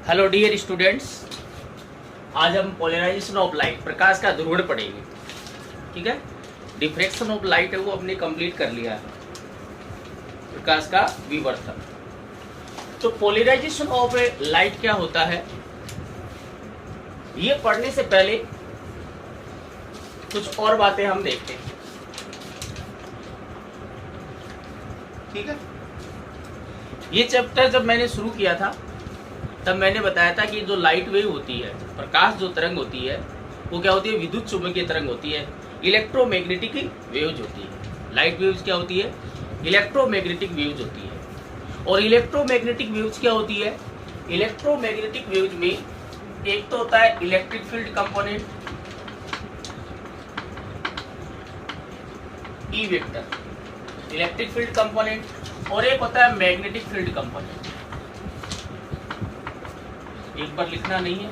Hello dear students, आज हम polarisation of light, प्रकाश का ध्रुवण पढ़ेंगे। ठीक है, डिफ्रैक्शन ऑफ लाइट है वो हमने कंप्लीट कर लिया है, प्रकाश का विवर्तन। तो पोलराइजेशन ऑफ लाइट क्या होता है, ये पढ़ने से पहले कुछ और बातें हम देखते हैं। ठीक है, ये चैप्टर जब मैंने शुरू किया था तब मैंने बताया था कि जो लाइट वेव होती है, प्रकाश जो तरंग होती है, वो क्या होती है, विद्युत चुंबकीय तरंग होती है, इलेक्ट्रोमैग्नेटिक वेव्स होती है। लाइट वेव्स क्या होती है, इलेक्ट्रोमैग्नेटिक वेव्स होती है। और इलेक्ट्रोमैग्नेटिक वेव्स क्या होती है, इलेक्ट्रोमैग्नेटिक वेव्स में एक तो होता है इलेक्ट्रिक फील्ड कंपोनेंट, ई वेक्टर, इलेक्ट्रिक फील्ड कंपोनेंट, और एक होता है मैग्नेटिक फील्ड कंपोनेंट। एक बार लिखना नहीं है,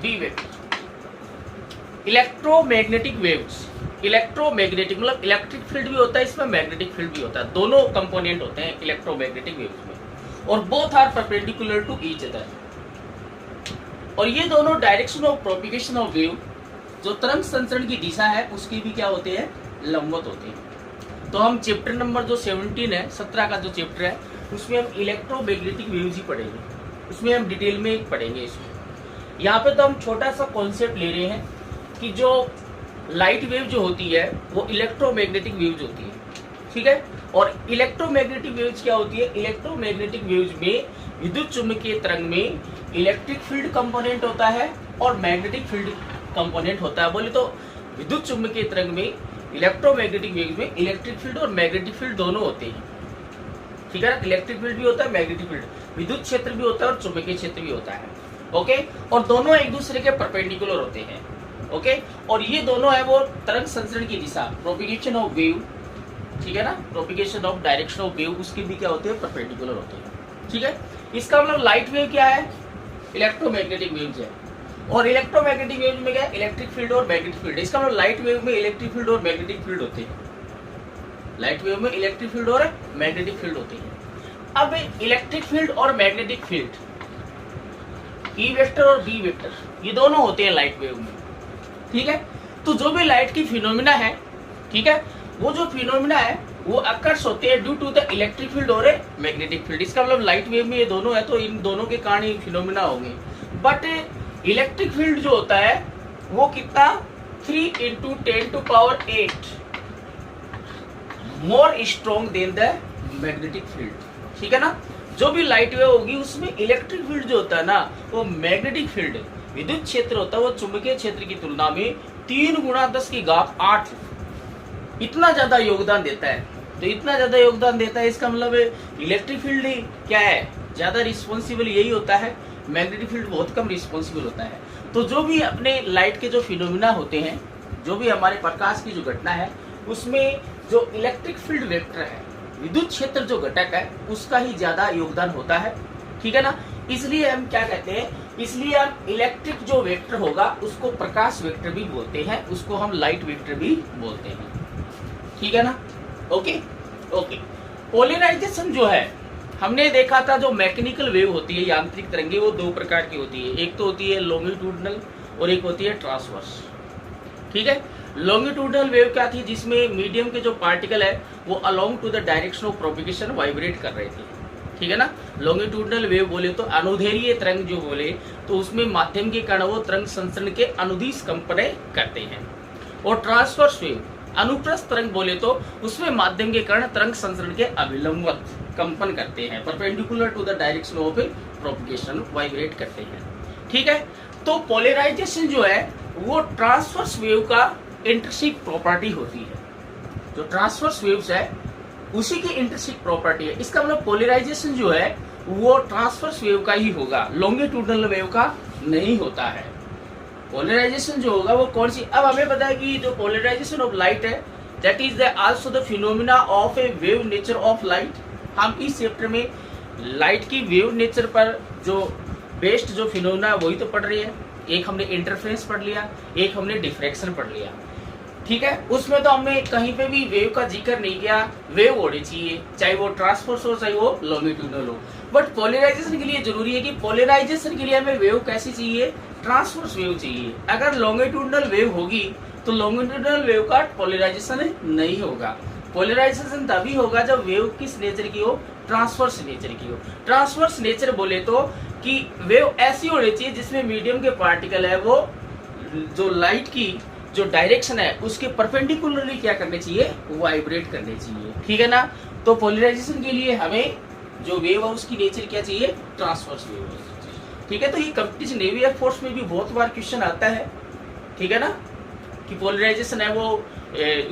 B vector. Electromagnetic waves, electromagnetic मतलब इलेक्ट्रिक फील्ड भी होता है इसमें, मैग्नेटिक फील्ड भी होता है, दोनों कंपोनेंट होते हैं इलेक्ट्रोमैग्नेटिक वेव्स में, और both are perpendicular to each other. और ये दोनों direction of propagation of wave, जो तरंग संचरण की दिशा है उसकी भी क्या होते हैं, लंबवत होते हैं। तो हम चैप्टर नंबर जो 17 है, 17 का जो चैप्टर है, उसमें हम इलेक्ट्रोमैग्नेटिक वेव्स ही पढ़ेंगे, उसमें हम डिटेल में पढ़ेंगे इसमें। यहाँ पे तो हम छोटा सा कॉन्सेप्ट ले रहे हैं कि जो लाइट वेव जो होती है वो इलेक्ट्रोमैग्नेटिक वेव्स होती है। ठीक है, और इलेक्ट्रोमैग्नेटिक वेव्स क्या होती है, इलेक्ट्रोमैग्नेटिक वेव्स में विद्युत चुंबकीय तरंग में इलेक्ट्रिक फील्ड कंपोनेंट होता है और मैग्नेटिक फील्ड कंपोनेंट होता है। बोले तो विद्युत चुंबकीय तरंग में, इलेक्ट्रोमैग्नेटिक वेव्स में इलेक्ट्रिक फील्ड और मैग्नेटिक फील्ड दोनों होते हैं। ठीक है ना, इलेक्ट्रिक फील्ड भी होता है, मैग्नेटिक फील्ड, विद्युत क्षेत्र भी होता है और चुंबकीय क्षेत्र भी होता है। ओके, और दोनों एक दूसरे के परपेंडिकुलर होते हैं। ओके, और ये दोनों है वो तरंग संचरण की दिशा, प्रोपिगेशन ऑफ वेव, ठीक है ना, propagation of direction of wave, उसके भी क्या होते हैं, परपेंडिकुलर होते हैं। ठीक है, इसका मतलब लाइट वेव क्या है, इलेक्ट्रोमैग्नेटिक वेव्स है, और इलेक्ट्रोमैग्नेटिक वेव्स में क्या है, इलेक्ट्रिक फील्ड और मैग्नेटिक फील्ड। इसका मतलब लाइट वेव में इलेक्ट्रिक फील्ड और मैग्नेटिक फील्ड होते हैं, लाइट वेव में इलेक्ट्रिक फील्ड और मैग्नेटिक फील्ड होती है। अब इलेक्ट्रिक फील्ड और मैग्नेटिक फील्ड, ई वेक्टर और बी वेक्टर, ये दोनों होते हैं लाइट वेव में। ठीक है, तो जो भी लाइट की फिनोमिना है, ठीक है, वो जो फिनोमिना है वो अकर्स होते हैं due to the electric field और मैग्नेटिक फील्ड। इसका मतलब लाइट वेव में ये दोनों है तो इन दोनों के कारण ही फिनोमिना होंगे। बट इलेक्ट्रिक फील्ड जो होता है वो कितना, 3 × 10⁸ more strong than the magnetic field. ठीक है ना, जो भी लाइट वेव होगी उसमें इलेक्ट्रिक फील्ड जो होता है ना, वो मैग्नेटिक फील्ड, विद्युत क्षेत्र होता है, वो चुंबकीय क्षेत्र की तुलना में 3 × 10⁸ इतना ज्यादा योगदान देता है। तो इतना ज्यादा योगदान देता है, इसका मतलब इलेक्ट्रिक फील्ड क्या है, ज्यादा रिस्पॉन्सिबल यही होता है, मैग्नेटिक फील्ड बहुत कम रिस्पॉन्सिबल होता है। तो जो भी अपने लाइट के जो फिनोमिना होते हैं, जो भी हमारे प्रकाश की जो घटना है, उसमें जो इलेक्ट्रिक फील्ड वेक्टर है, विद्युत क्षेत्र जो घटक है, उसका ही ज्यादा योगदान होता है। ठीक है ना, इसलिए हम क्या कहते हैं, इसलिए हम इलेक्ट्रिक जो वेक्टर होगा उसको प्रकाश वेक्टर भी बोलते हैं, उसको हम लाइट वेक्टर भी बोलते हैं। ठीक है ना, ओके ओके। पोलराइजेशन जो है, हमने देखा था जो मैकेनिकल वेव होती है, यांत्रिक तरंगे, वो 2 प्रकार की होती है, एक तो होती है लॉन्गिट्यूडनल और एक होती है ट्रांसवर्स। ठीक है, लॉन्गिट्यूडनल वेव क्या थी, जिसमें मीडियम के जो पार्टिकल है वो along to the direction of propagation vibrate कर रहे थे। ठीक है ना, लॉन्गिट्यूडनल वेव बोले तो अनुदैर्घ्य तरंग जो बोले तो उसमें माध्यम के कण वो तरंग संचरण के अनुदिश कंपने करते हैं। और ट्रांसवर्स वेव, अनुप्रस्थ तरंग बोले तो उसमें माध्यम के कण तरंग संचरण के अभिलंबवत कंपन करते हैं, perpendicular to the direction of propagation vibrate करते हैं। ठीक है, तो पोलराइजेशन जो है वो ट्रांसवर्स वेव का इंट्रिंसिक प्रॉपर्टी होती है, जो ट्रांसवर्स वेव्स है उसी की इंट्रिंसिक प्रॉपर्टी है। इसका मतलब पोलराइजेशन जो है वो ट्रांसवर्स वेव का ही होगा, लॉन्गिट्यूडनल वेव का नहीं होता है। पोलराइजेशन जो होगा वो कौन सी, अब हमें पता है कि जो पोलराइजेशन ऑफ लाइट है, that is also the phenomena of A wave nature of light. हम इस चैप्टर में लाइट की वेव नेचर पर जो बेस्ड जो फिनोमिना है वही तो पढ़ रही है। एक हमने इंटरफेरेंस पढ़ लिया, एक हमने डिफ्रैक्शन पढ़ लिया। ठीक है, उसमें तो हमने कहीं पे भी वेव का जिक्र नहीं किया। वेव होनी चाहिए, चाहे वो ट्रांसवर्स हो चाहे वो लॉन्गिट्यूडनल हो। बट पोलराइजेशन के लिए जरूरी है कि पोलराइजेशन के लिए हमें वेव कैसी चाहिए, ट्रांसवर्स वेव चाहिए। अगर लॉन्गिट्यूडनल वेव होगी तो लॉन्गिट्यूडनल वेव का पोलराइजेशन नहीं होगा। पोलराइजेशन तभी होगा जब वेव किस नेचर की हो, ट्रांसवर्स नेचर की हो। ट्रांसवर्स नेचर बोले तो कि वेव ऐसी होनी चाहिए जिसमें मीडियम के पार्टिकल है वो जो लाइट की जो डायरेक्शन है उसके परपेंडिकुलरली क्या करने चाहिए, वाइब्रेट करने चाहिए। ठीक है ना। तो पोलराइजेशन के लिए हमें जो वेव है उसकी नेचर क्या चाहिए, ट्रांसवर्स वेव है। ठीक है, तो ये कंपटीशन नेवी एयर फोर्स में भी बहुत बार क्वेश्चन आता है। ठीक है ना, कि पोलराइजेशन है वो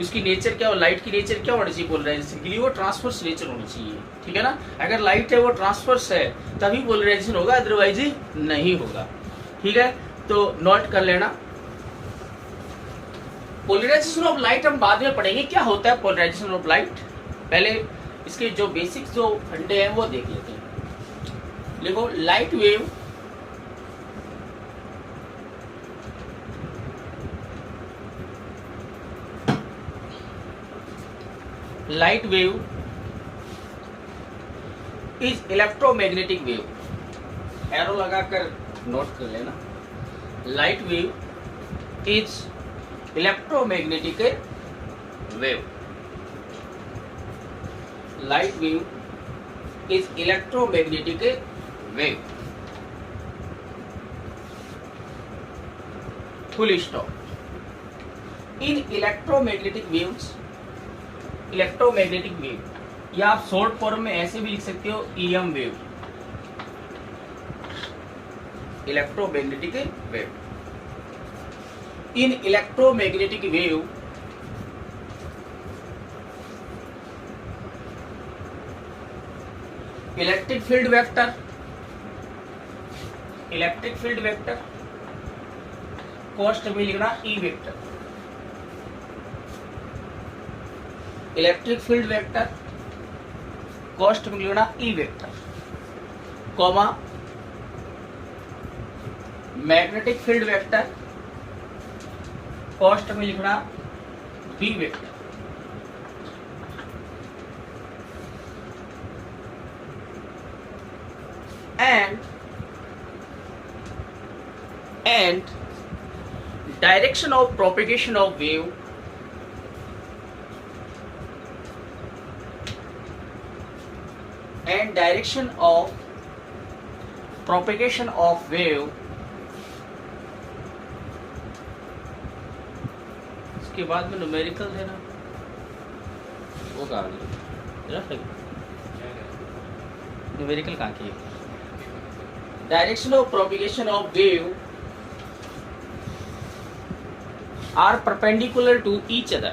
उसकी नेचर क्या हो, लाइट की नेचर क्या होनी चाहिए पोलराइजेशन के लिए, वो ट्रांसवर्स नेचर होनी चाहिए। ठीक है ना, अगर लाइट है वो ट्रांसवर्स है तभी पोलराइजेशन होगा, अदरवाइज नहीं होगा। ठीक है, तो नोट कर लेना। पोलराइजेशन ऑफ लाइट हम बाद में पढ़ेंगे, क्या होता है पोलराइजेशन ऑफ लाइट। पहले इसके जो बेसिक्स जो फंडे हैं वो देख लेते हैं। देखो, light wave light wave is electromagnetic wave. Arrow लगाकर नोट कर लेना। Light wave is electromagnetic wave. Light wave is electromagnetic wave. Full stop. In electromagnetic waves, electromagnetic wave या आप शॉर्ट फॉर्म में ऐसे भी लिख सकते हो EM wave, electromagnetic wave. In electromagnetic wave electric field vector, electric field vector कॉस्ट में लिखना E vector, electric field vector कॉस्ट में लिखना E vector, comma magnetic field vector कॉस्ट में लिखना B vector. and direction of propagation of wave and direction of propagation of wave, इसके बाद में न्यूमेरिकल देना वो कहाँ गया, न्यूमेरिकल कहाँ की, direction of propagation of wave are perpendicular to each other.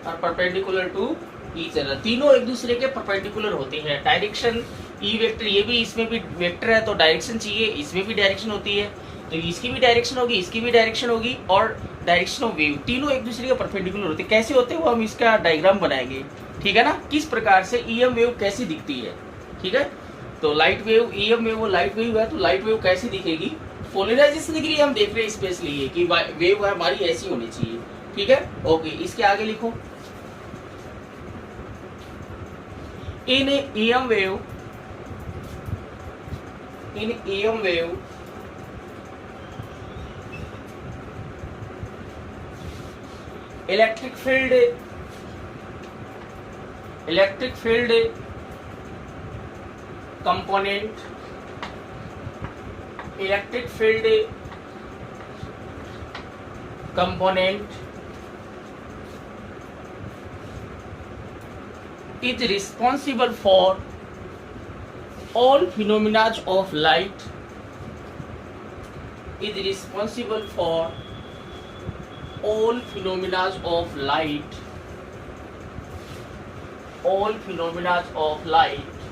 और परपेंडिकुलर टू ईच अदर, तीनों एक दूसरे के परपेंडिकुलर होते हैं। डायरेक्शन ई वेक्टर, ये भी इसमें भी वेक्टर है तो डायरेक्शन चाहिए, इसमें भी डायरेक्शन होती है तो इसकी भी डायरेक्शन होगी, इसकी भी डायरेक्शन होगी, और डायरेक्शन ऑफ वेव तीनों एक दूसरे के परपेंडिकुलर होते हैं। कैसे होते हैं वो हम इसका डायग्राम बनाएंगे। ठीक है ना, किस प्रकार से ईएम वेव कैसी दिखती है। ठीक है, तो लाइट वेव, ईएम वेव वो लाइट वेव है तो लाइट वेव कैसी दिखेगी, पोलराइजेशन के लिए हम देख रहे हैं स्पेशली ये कि वेव हमारी ऐसी होनी चाहिए। ठीक है, ओके, इसके आगे लिखो, in EM wave, in EM wave electric field component, electric field component is responsible for all phenomena of light, is responsible for all phenomena of light, all phenomena of light,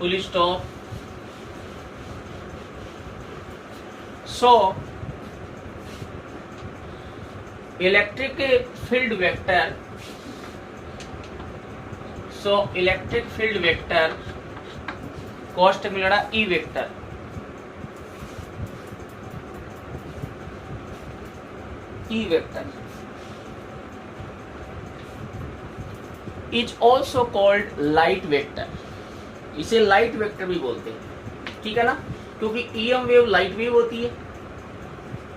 full stop. So electric field vector, so electric field vector कॉस्ट मिलना E vector, E vector is also called light vector, इसे light vector भी बोलते हैं, ठीक है ना, क्योंकि ईएम वेव लाइट वेव होती है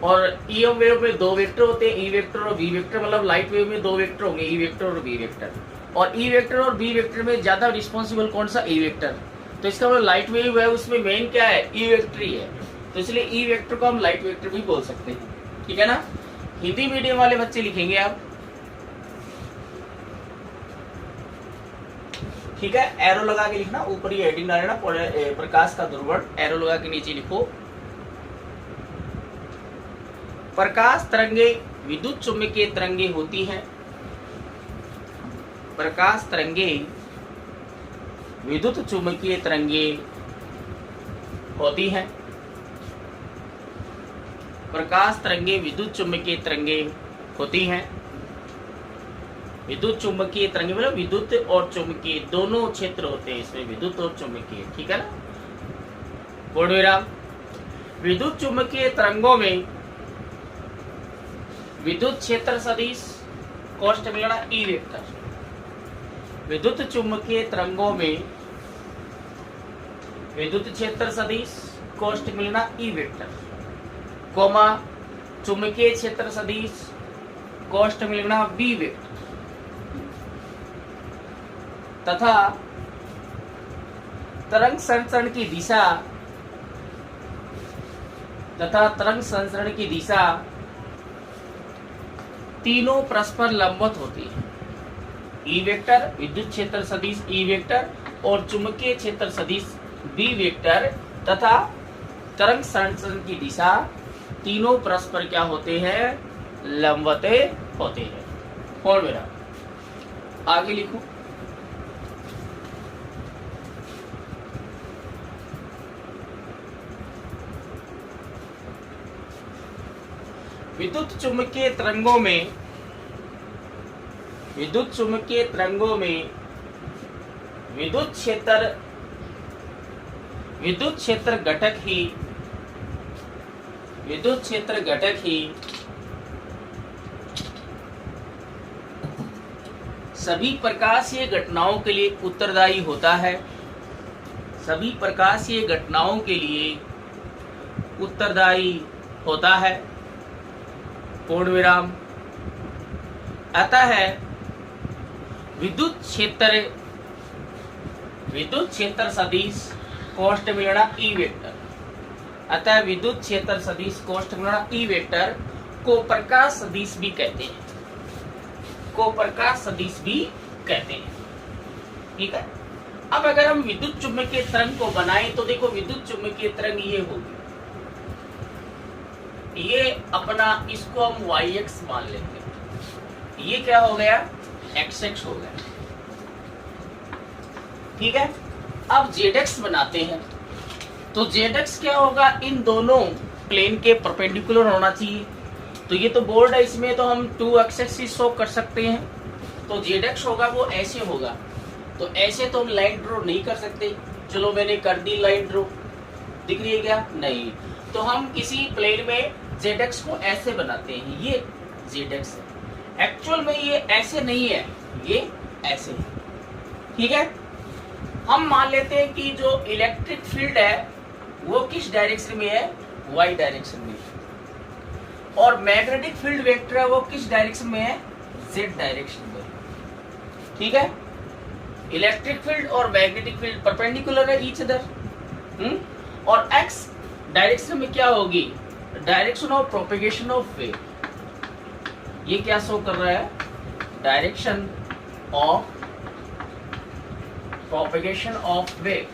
और ईएम वेव में दो वेक्टर होते हैं, ई वेक्टर और बी वेक्टर, मतलब लाइट वेव में दो वेक्टर होंगे, ई वेक्टर और बी वेक्टर, और ई वेक्टर और बी वेक्टर में ज्यादा रिस्पॉन्सिबल कौन सा, ई वेक्टर, तो इसका मतलब लाइट वेव है उसमें मेन क्या है, ई वेक्टर ही है, तो इसलिए ई वेक्टर को हम लाइट वेक्टर भी बोल सकते हैं, ठीक है ना। हिंदी मीडियम वाले बच्चे लिखेंगे आप, ठीक है, एरो लगा के लिखना, ऊपर ही हेडिंग डाल देना, प्रकाश का दुर्वर्ण, एरो लगा के नीचे लिखो। प्रकाश तरंगे विद्युत चुम्बकीय तरंगे होती हैं, प्रकाश तरंगे विद्युत चुम्बकीय तरंगे होती हैं, प्रकाश तरंगे विद्युत चुम्बकीय तरंगे होती हैं, विद्युत चुम्बकीय तरंगे मतलब विद्युत और चुम्बकीय दोनों क्षेत्र होते हैं इसमें, विद्युत और चुम्बकीय, ठीक है ना। पूर्ण विराम। विद्युत चुम्बकीय तरंगों में विद्युत क्षेत्र सदिश कॉस्ट मिलना ई वेक्टर, विद्युत चुम्बकीय तरंगों में विद्युत क्षेत्र सदिश कॉस्ट मिलना ई वेक्टर, कोमा चुम्बकीय क्षेत्र सदिश कॉस्ट मिलना बी वेक्टर, तथा तरंग संचरण की दिशा तीनों परस्पर लंबवत होती है, ई वेक्टर विद्युत क्षेत्र सदिश ई वेक्टर और चुंबकीय क्षेत्र सदिश बी वेक्टर तथा तरंग संचरण की दिशा तीनों परस्पर क्या होते हैं, लंबवत होते हैं। और मेरा आगे लिखो, विद्युत चुम्बकीय तरंगों में विद्युत क्षेत्र घटक ही सभी प्रकाशीय घटनाओं के लिए उत्तरदायी होता है, सभी प्रकाशीय घटनाओं के लिए उत्तरदायी होता है। पूर्ण विराम। अतः विद्युत क्षेत्र सदिश कॉस्ट मिलना ई वेक्टर, अतः विद्युत क्षेत्र सदिश कॉस्ट मिलना ई वेक्टर को प्रकाश सदिश भी कहते हैं, ठीक है। अब अगर हम विद्युत चुम्बकीय तरंग को बनाएं तो देखो विद्युत चुम्बकीय तरंग ये होगी, ये अपना इसको हम yx मान लेते हैं, ये क्या हो गया xx हो गया, ठीक है। अब zx बनाते हैं तो zx क्या होगा, इन दोनों प्लेन के परपेंडिकुलर होना चाहिए, तो ये तो बोर्ड है इसमें तो हम 2x ही शो कर सकते हैं, तो zx होगा वो ऐसे होगा, तो ऐसे तो हम लाइन ड्रॉ नहीं कर सकते, चलो मैंने कर दी लाइन ड्रॉ, दिख रही है क्या, नहीं, तो हम किसी प्लेन में zx को ऐसे बनाते हैं, ये zx है, एक्चुअल में ये ऐसे नहीं है, ये ऐसे है, ठीक है। हम मान लेते हैं कि जो इलेक्ट्रिक फील्ड है वो किस डायरेक्शन में है, y डायरेक्शन में, और मैग्नेटिक फील्ड वेक्टर है वो किस डायरेक्शन में है, z डायरेक्शन में, ठीक है। इलेक्ट्रिक फील्ड और मैग्नेटिक फील्ड परपेंडिकुलर है ईच अदर, और x डायरेक्शन में क्या होगी, direction of propagation of wave, ये क्या शो कर रहा है, direction of propagation of wave,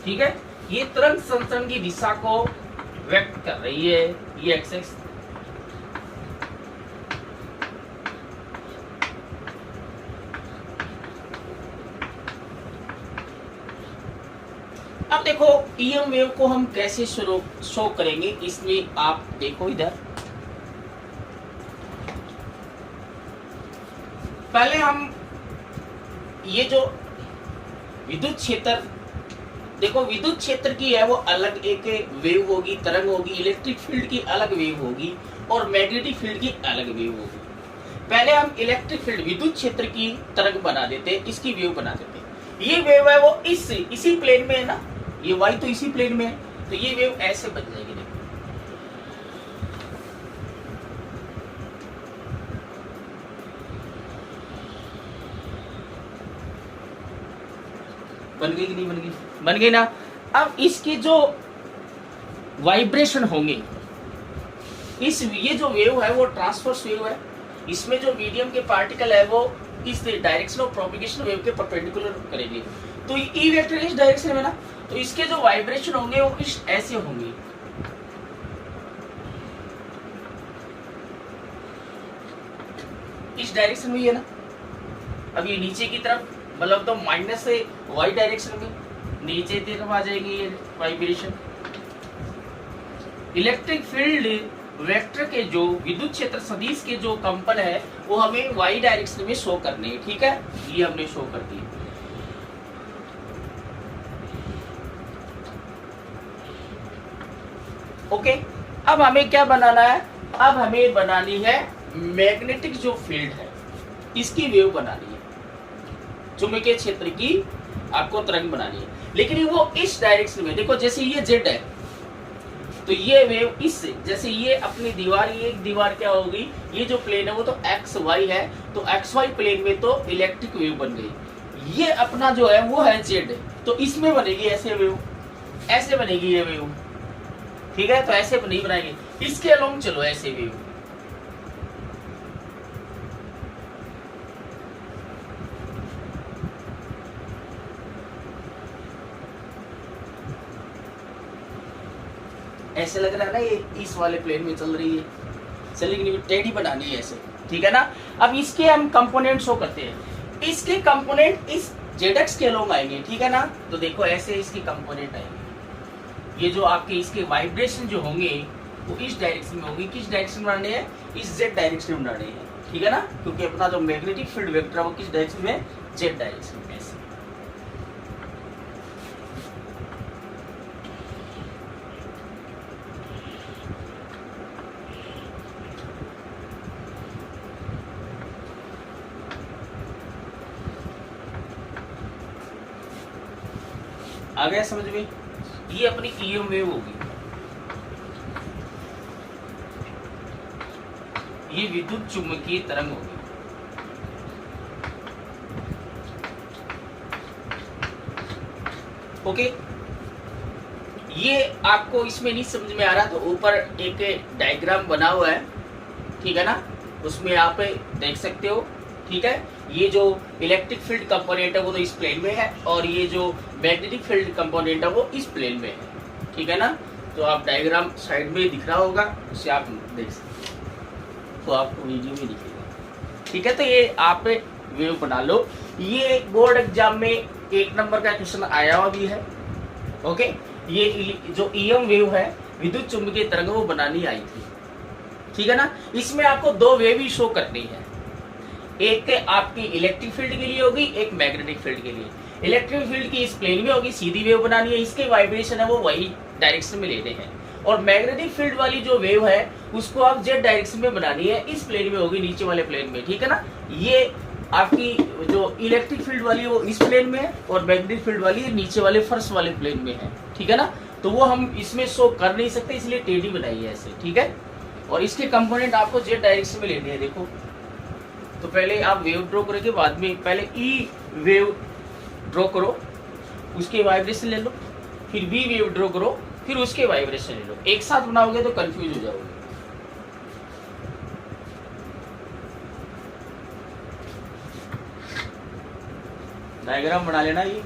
ठीक है। ये तरंग संचरण की दिशा को व्यक्त कर रही है, ये एक्स अब देखो ईएम वेव को हम कैसे शो करेंगे, इसमें आप देखो इधर, पहले हम ये जो विद्युत क्षेत्र, देखो विद्युत क्षेत्र की है वो अलग एक वेव होगी, तरंग होगी, इलेक्ट्रिक फील्ड की अलग वेव होगी और मैग्नेटिक फील्ड की अलग वेव होगी। पहले हम इलेक्ट्रिक फील्ड विद्युत क्षेत्र की तरंग बना देते, इसकी वेव बना देते। ये वेव है वो इसी प्लेन में है ना, ये वाई तो इसी प्लेन में है, तो ये वेव ऐसे बन जाएगी। देखो बन गई कि नहीं बन गई? बन गई ना। अब इसके जो वाइब्रेशन होंगे, ये जो वेव है वो ट्रांसवर्स वेव है, इसमें जो मीडियम के पार्टिकल है वो इस डायरेक्शन ऑफ प्रोपगेशन वेव के परपेंडिकुलर करेंगे, तो ई वेक्टर इस डायरेक्शन में ना, तो इसके जो वाइब्रेशन होंगे वो इस ऐसे होंगे, इस डायरेक्शन में ही है ना। अब ये नीचे की तरफ, मतलब तो माइनस से वाई डायरेक्शन में नीचे की तरफ आ जाएगी ये वाइब्रेशन। इलेक्ट्रिक फील्ड वेक्टर के जो विद्युत क्षेत्र सदिश के जो कंपन है वो हमें वाई डायरेक्शन में शो करने हैं, ठीक है, ये हमने शो कर दिए। ओके, अब हमें क्या बनाना है, अब हमें बनानी है मैग्नेटिक जो फील्ड है इसकी वेव बनानी है, चुंबकीय क्षेत्र की आपको तरंग बनानी है, लेकिन वो इस डायरेक्शन में। देखो जैसे ये जेड है तो ये वेव इससे, जैसे ये अपनी दीवार, ये एक दीवार क्या होगी, ये जो प्लेन है वो तो एक्स वाई है, तो एक्स वाई प्लेन में तो इलेक्ट्रिक वेव बन गई। ये अपना जो है वो है जेड, तो इसमें बनेगी ऐसे वेव, ऐसे बनेगी ये वेव, ठीक है, तो ऐसे नहीं बनाएंगे, इसके अलोंग चलो ऐसे वेव। ऐसे लग रहा है ना ये इस वाले प्लेन में चल रही है, चलेगी नहीं, टेढ़ी बनानी है ऐसे, ठीक है ना। अब इसके हम कंपोनेंट शो करते हैं, इसके कंपोनेंट इस जेड के अलोंग आएंगे, ठीक है ना। तो देखो ऐसे इसके कंपोनेंट आएंगे, ये जो आपके इसके वाइब्रेशन जो होंगे वो इस डायरेक्शन में होंगे, किस डायरेक्शन में बनाने हैं, इस जेड डायरेक्शन में बनाने हैं, ठीक है ना, क्योंकि अपना जो मैग्नेटिक फील्ड वेक्टर है वो किस डायरेक्शन में, जेड डायरेक्शन में। ऐसे आ गया समझ में, ये अपनी ईएम वेव होगी, ये विद्युत चुम्बकीय तरंग होगी। ओके, ये आपको इसमें नहीं समझ में आ रहा तो ऊपर एक डायग्राम बना हुआ है, ठीक है ना, उसमें आप देख सकते हो, ठीक है। ये जो इलेक्ट्रिक फील्ड कंपोनेंट है वो तो इस प्लेन में है, और ये जो मैग्नेटिक फील्ड कंपोनेंट है वो इस प्लेन में है, ठीक है ना। तो आप डायग्राम साइड में दिख रहा होगा, उससे आप देख सकते हो, तो आपको वीडियो में दिखेगा, ठीक है। तो ये आप वेव बना लो, ये बोर्ड एग्जाम में 1 नंबर का क्वेश्चन आया हुआ भी है। ओके, ये जो ईएम वेव है विद्युत चुम्बकीय तरंग वो बनानी आई थी, ठीक है ना। इसमें आपको 2 वेव ही शो करनी है, एक आपकी इलेक्ट्रिक फील्ड के लिए होगी, एक मैग्नेटिक फील्ड के लिए। इलेक्ट्रिक फील्ड की इस प्लेन में होगी, सीधी वेव बनानी है, इसके वाइब्रेशन है वो वही डायरेक्शन में लेने हैं, और मैग्नेटिक फील्ड वाली जो वेव है उसको आप जेड डायरेक्शन में बनानी है, इस प्लेन में होगी, नीचे वाले प्लेन में, ठीक है ना। ये आपकी जो इलेक्ट्रिक फील्ड वाली है वो इस प्लेन में है, और मैग्नेटिक फील्ड वाली है नीचे वाले फर्स्ट वाले प्लेन में है, ठीक है ना। तो वो हम इसमें शो कर नहीं सकते, इसलिए टेढ़ी बनाई है ऐसे, ठीक है। और इसके कंपोनेंट आपको जेड डायरेक्शन में लेने हैं। देखो, तो पहले आप वेव ड्रॉ करोगे, बाद में पहले ई वेव ड्रॉ करो, उसके वाइब्रेशन ले लो, फिर बी वेव ड्रॉ करो, फिर उसके वाइब्रेशन ले लो। एक साथ बनाओगे तो कंफ्यूज हो जाओगे। डायग्राम बना लेना ये।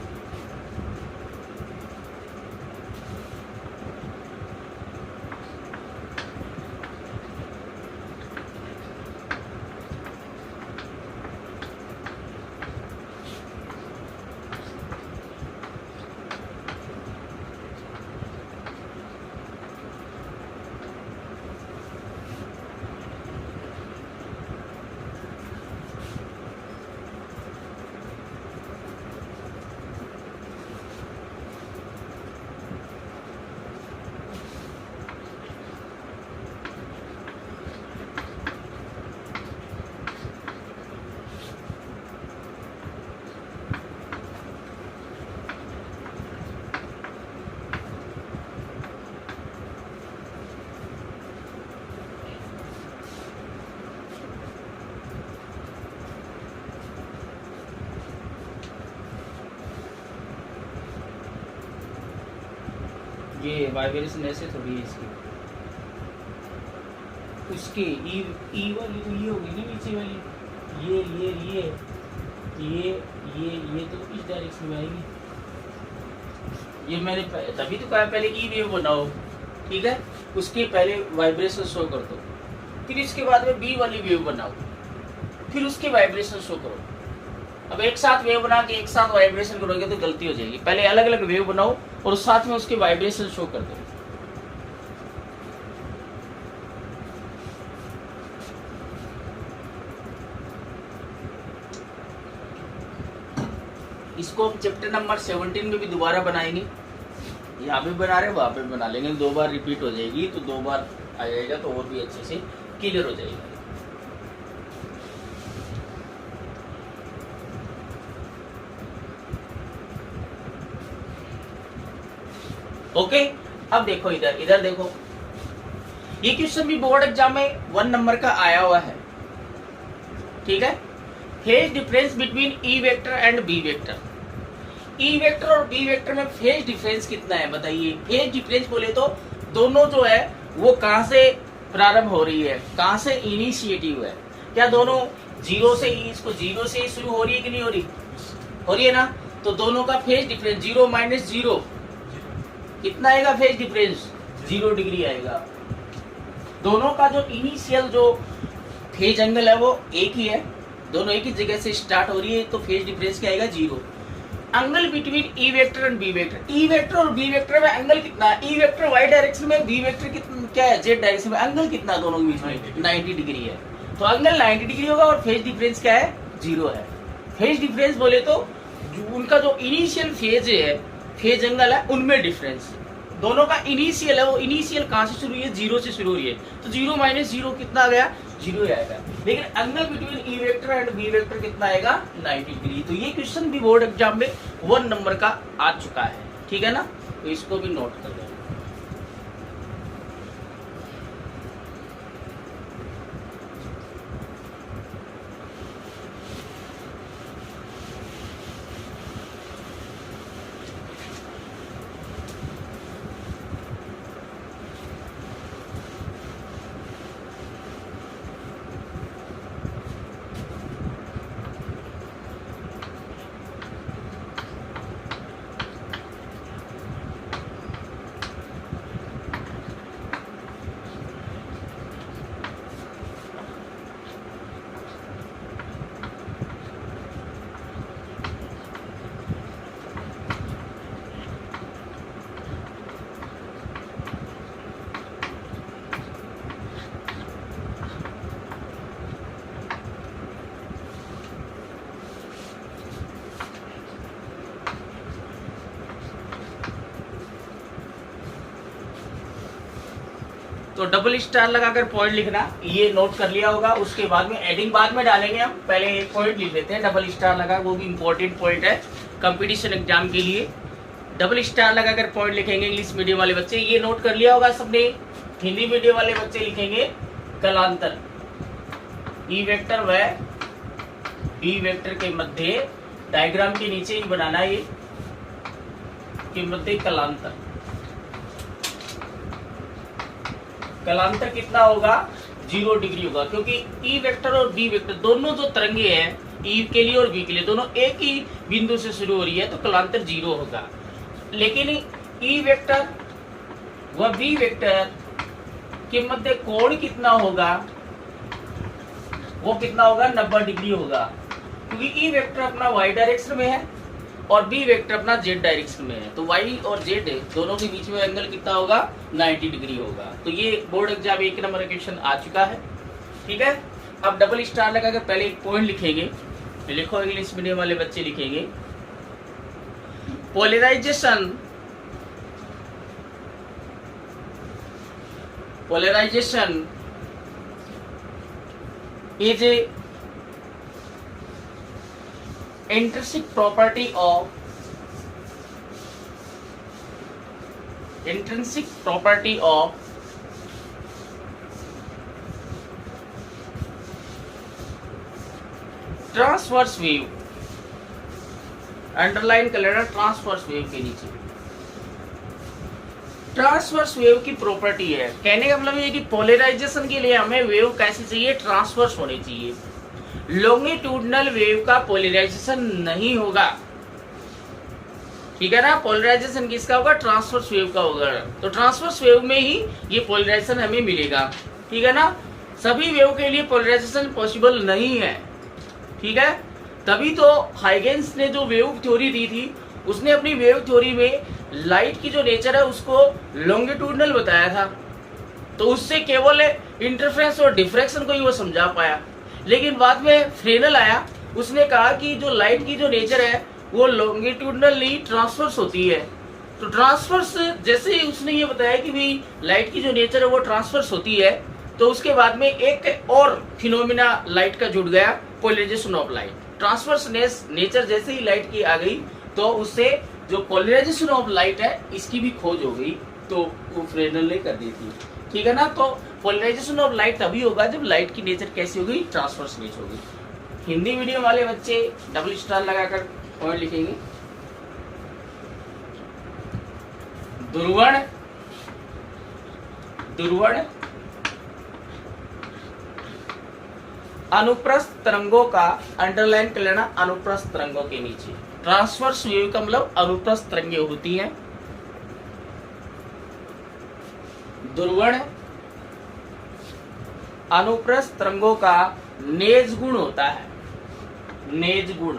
ये वाइब्रेशन ऐसे थोड़ी है इसकी, उसके ई वाली तो ये होगी ना नीचे वाली, ये तो इस डायरेक्शन में आएगी। ये मैंने तभी तो कहा पहले ई वेव बनाओ, ठीक है, उसके पहले वाइब्रेशन शो कर दो, फिर इसके बाद में बी वाली वेव बनाओ, फिर उसके वाइब्रेशन शो करो। अब एक साथ वेव बना के एक साथ वाइब्रेशन करोगे तो गलती हो जाएगी। पहले अलग अलग वेव बनाओ और साथ में उसके वाइब्रेशन शो कर दो। इसको हम चैप्टर नंबर 17 में भी दोबारा बनाएंगे। यहाँ पे बना रहे वहाँ पे बना लेंगे, 2 बार रिपीट हो जाएगी तो 2 बार आ जाएगा तो और भी अच्छे से क्लियर हो जाएगा। ओके, अब देखो इधर देखो, ये क्वेश्चन भी बोर्ड एग्जाम में 1 नंबर का आया हुआ है, ठीक है। Phase difference between E vector and B vector. E vector और बी वेक्टर में फेज डिफरेंस कितना है बताइए। फेज डिफरेंस बोले तो दोनों जो है वो कहां से प्रारंभ हो रही है, कहां से इनिशिएटिव है। क्या दोनों जीरो से ही, इसको जीरो से ही शुरू हो रही है कि नहीं हो रही, हो रही है ना। तो दोनों का फेज डिफरेंस 0 माइनस 0 कितना आएगा, फेज डिफरेंस 0 डिग्री आएगा। दोनों का जो इनिशियल जो फेज एंगल है वो एक ही है, दोनों एक ही जगह से स्टार्ट हो रही है, तो फेज डिफरेंस क्या आएगा 0। Angle between E vector and B vector. E vector और बी वेक्टर में एंगल कितना है, ई वेक्टर वाई डायरेक्शन में, बी वेक्टर कितना क्या है जेड डायरेक्शन में, एंगल कितना दोनों के बीच में 90 डिग्री है। तो एंगल 90 डिग्री होगा और फेज डिफरेंस क्या है 0 है। फेज डिफरेंस बोले तो उनका जो इनिशियल फेज है, फेज एंगल है, उनमें डिफरेंस। दोनों का इनिशियल है, वो इनिशियल कहां से शुरू हुई है, 0 से शुरू हो रही है, तो 0 माइनस 0 कितना आ गया 0 आएगा। लेकिन angle between E vector and B vector कितना आएगा 90 डिग्री। तो ये क्वेश्चन भी बोर्ड एग्जाम में 1 नंबर का आ चुका है, ठीक है ना, तो इसको भी नोट कर लें। तो डबल स्टार लगाकर पॉइंट लिखना, ये नोट कर लिया होगा। उसके बाद में एडिंग बाद में डालेंगे हम, पहले एक पॉइंट लिख लेते हैं डबल स्टार लगा, वो भी इंपॉर्टेंट पॉइंट है कंपटीशन एग्जाम के लिए। डबल स्टार लगाकर पॉइंट लिखेंगे इंग्लिश मीडियम वाले बच्चे, ये नोट कर लिया होगा सबने। हिंदी मीडियम वाले बच्चे लिखेंगे कलांतर, ई वेक्टर व बी वेक्टर के मध्य, डायग्राम के नीचे ही बनाना है ये, के मध्य कलांतर। कलांतर कितना होगा 0 डिग्री होगा, क्योंकि ई वेक्टर और बी वेक्टर दोनों जो तरंगे हैं, ई के लिए और बी के लिए, दोनों एक ही बिंदु से शुरू हो रही है, तो कलांतर 0 होगा। लेकिन ई वेक्टर व बी वेक्टर के मध्य कोण कितना होगा, वो कितना होगा 90 डिग्री होगा, क्योंकि ई वेक्टर अपना वाई डायरेक्शन में है और बी वेक्टर अपना जेड डायरेक्शन में है। तो वाई और जेड दोनों के बीच में एंगल कितना होगा 90 डिग्री होगा। तो ये बोर्ड एग्जाम 1 नंबर क्वेश्चन आ चुका है, ठीक है। अब डबल स्टार लगाकर पहले एक पॉइंट लिखेंगे, लिखो इंग्लिश मीडियम वाले बच्चे लिखेंगे polarization, polarization is a intrinsic property of transverse wave. Underline कर लेना ट्रांसवर्स वेव के नीचे। ट्रांसवर्स वेव की प्रॉपर्टी है, कहने का मतलब ये कि पोलराइजेशन के लिए हमें वेव कैसी चाहिए, ट्रांसवर्स होनी चाहिए। लॉन्गिट्यूडनल वेव का पोलराइजेशन नहीं होगा, ठीक है ना। पोलराइजेशन किसका होगा, ट्रांसवर्स वेव का होगा। तो ट्रांसवर्स वेव में ही ये पोलराइजेशन हमें मिलेगा, ठीक है ना। सभी वेव के लिए पोलराइजेशन पॉसिबल नहीं है, ठीक है। तभी तो हाइगेंस ने जो वेव थ्योरी दी थी, उसने अपनी वेव थ्योरी में लाइट की जो नेचर है उसको लॉन्गिट्यूडनल बताया था। तो उससे केवल इंटरफेरेंस और डिफ्रैक्शन को ही वो समझा पाया। लेकिन बाद में फ्रेनल आया, उसने कहा कि जो लाइट की जो नेचर है वो लॉन्गिट्यूडनल नहीं ट्रांसवर्स होती है। तो ट्रांसवर्स जैसे ही उसने ये बताया कि भाई लाइट की जो नेचर है वो ट्रांसवर्स होती है, तो उसके बाद में एक और फिनोमिना लाइट का जुड़ गया, पोलराइजेशन ऑफ लाइट। ट्रांसवर्सनेस नेचर जैसे ही लाइट की आ गई तो उससे जो पोलराइजेशन ऑफ लाइट है इसकी भी खोज हो गई, तो वो फ्रेनल ने कर दी थी, ठीक है ना। तो पोलराइजेशन ऑफ लाइट तभी होगा जब लाइट की नेचर कैसी होगी, ट्रांसवर्स नेचर होगी। हिंदी मीडियम वाले बच्चे डबल स्टार लगाकर पॉइंट लिखेंगे। ध्रुवण ध्रुवण अनुप्रस्थ तरंगों का अंडरलाइन कर लेना, अनुप्रस्थ तरंगों के नीचे। ट्रांसवर्स वेव का मतलब अनुप्रस्थ तरंगें होती हैं। ध्रुवण अनुप्रस्थ तरंगों का नेज गुण होता है, नेज गुण।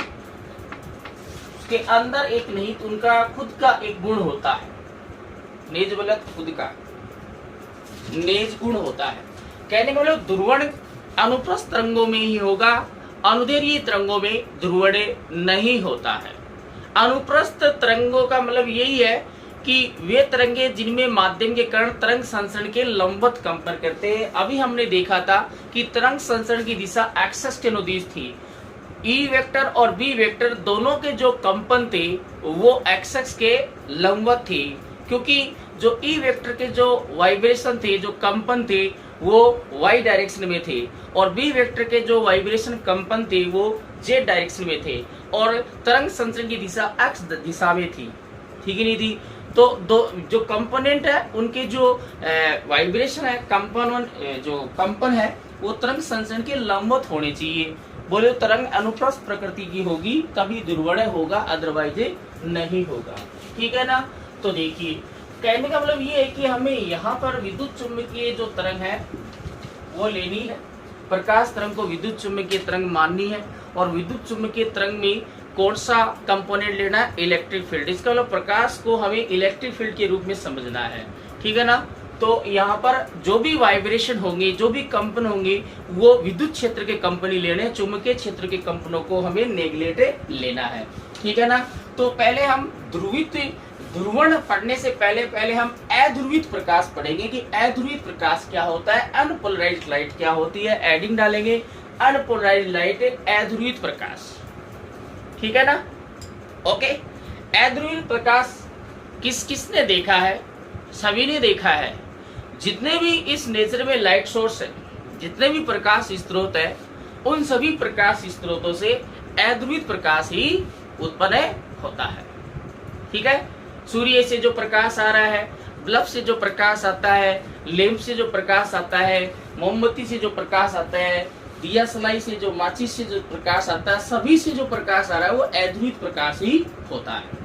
उसके अंदर एक निहित उनका खुद का एक गुण होता है, नेज मतलब खुद का नेज गुण होता है। कहने का मतलब ध्रुवण अनुप्रस्थ तरंगों में ही होगा, अनुदैर्घ्य तरंगों में ध्रुवण नहीं होता है। अनुप्रस्थ तरंगों का मतलब यही है कि वे तरंगे जिनमें माध्यम के कण तरंग संचरण के लंबवत कंपन करते हैं। अभी हमने देखा था कि तरंग संचरण की दिशा एक्सेस के अनुदिश थी। ई वेक्टर और बी वेक्टर दोनों के जो कंपन थे वो एक्सेस के लंबवत थे, क्योंकि जो ई वेक्टर के जो वाइब्रेशन थे, जो कंपन थे, वो y डायरेक्शन में थे, और बी वेक्टर के जो वाइब्रेशन कंपन थे वो z डायरेक्शन में थे, और तरंग संचरण की दिशा x दिशा में थी, ठीक है नहीं थी। तो दो जो कंपोनेंट है उनके जो वाइब्रेशन है, जो कंपन है वो तरंग संचरण के लंबवत होने चाहिए। बोले तरंग अनुप्रस्थ प्रकृति की होगी तभी ध्रुवण होगा, अदरवाइज नहीं होगा, ठीक है ना। तो देखिए कहने का मतलब ये है कि हमें यहाँ पर विद्युत चुम्बकीय जो तरंग है वो लेनी है, प्रकाश तरंग को विद्युत चुम्बकीय तरंग माननी है, और विद्युत चुम्बकीय तरंग में कौन सा कंपोनेंट लेना है, इलेक्ट्रिक फील्ड। इसका मतलब प्रकाश को हमें इलेक्ट्रिक फील्ड के रूप में समझना है, ठीक है ना। तो यहाँ पर जो भी वाइब्रेशन होंगे, जो भी कंपन होंगे, वो विद्युत क्षेत्र के कंपन ही लेने, चुंबकीय क्षेत्र के कंपनों को हमें नेगलेक्ट लेना है, ठीक है ना। तो पहले हम ध्रुवण पढ़ने से पहले हम अध्रुवित प्रकाश पढ़ेंगे कि अध्रुवित प्रकाश क्या होता है, अनपोलराइज्ड लाइट क्या होती है। एडिंग डालेंगे, अनपोलराइज्ड लाइट अध्रुवित प्रकाश, ठीक है ना। ओके, अध्रुवित प्रकाश किसने देखा है, सभी ने देखा है। जितने भी इस नेचर में लाइट सोर्स है, जितने भी प्रकाश स्रोत है, उन सभी प्रकाश स्रोतों से अध्रुवित प्रकाश ही उत्पन्न होता है, ठीक है। सूर्य से जो प्रकाश आ रहा है, बल्ब से जो प्रकाश आता है, लैंप से जो प्रकाश आता है, मोमबत्ती से जो प्रकाश आता है, दिया सलाई से जो माचिस से जो प्रकाश आता है, सभी से जो प्रकाश आ रहा है वो अध्रुवित प्रकाश ही होता है।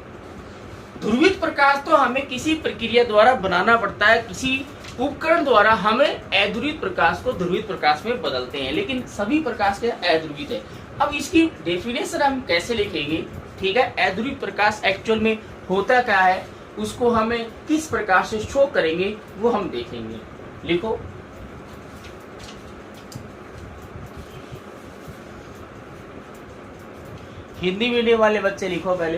ध्रुवित प्रकाश तो हमें किसी प्रक्रिया द्वारा बनाना पड़ता है, किसी उपकरण द्वारा हमें अध्रुवित प्रकाश को ध्रुवित प्रकाश में बदलते हैं, लेकिन सभी प्रकाश के अध्रुवित है। अब इसकी डेफिनेशन हम कैसे लिखेंगे, ठीक है। अध्रुवित प्रकाश एक्चुअल में होता क्या है, उसको हमें किस प्रकार से शो करेंगे वो हम देखेंगे। लिखो, हिंदी मीडियम वाले बच्चे लिखो पहले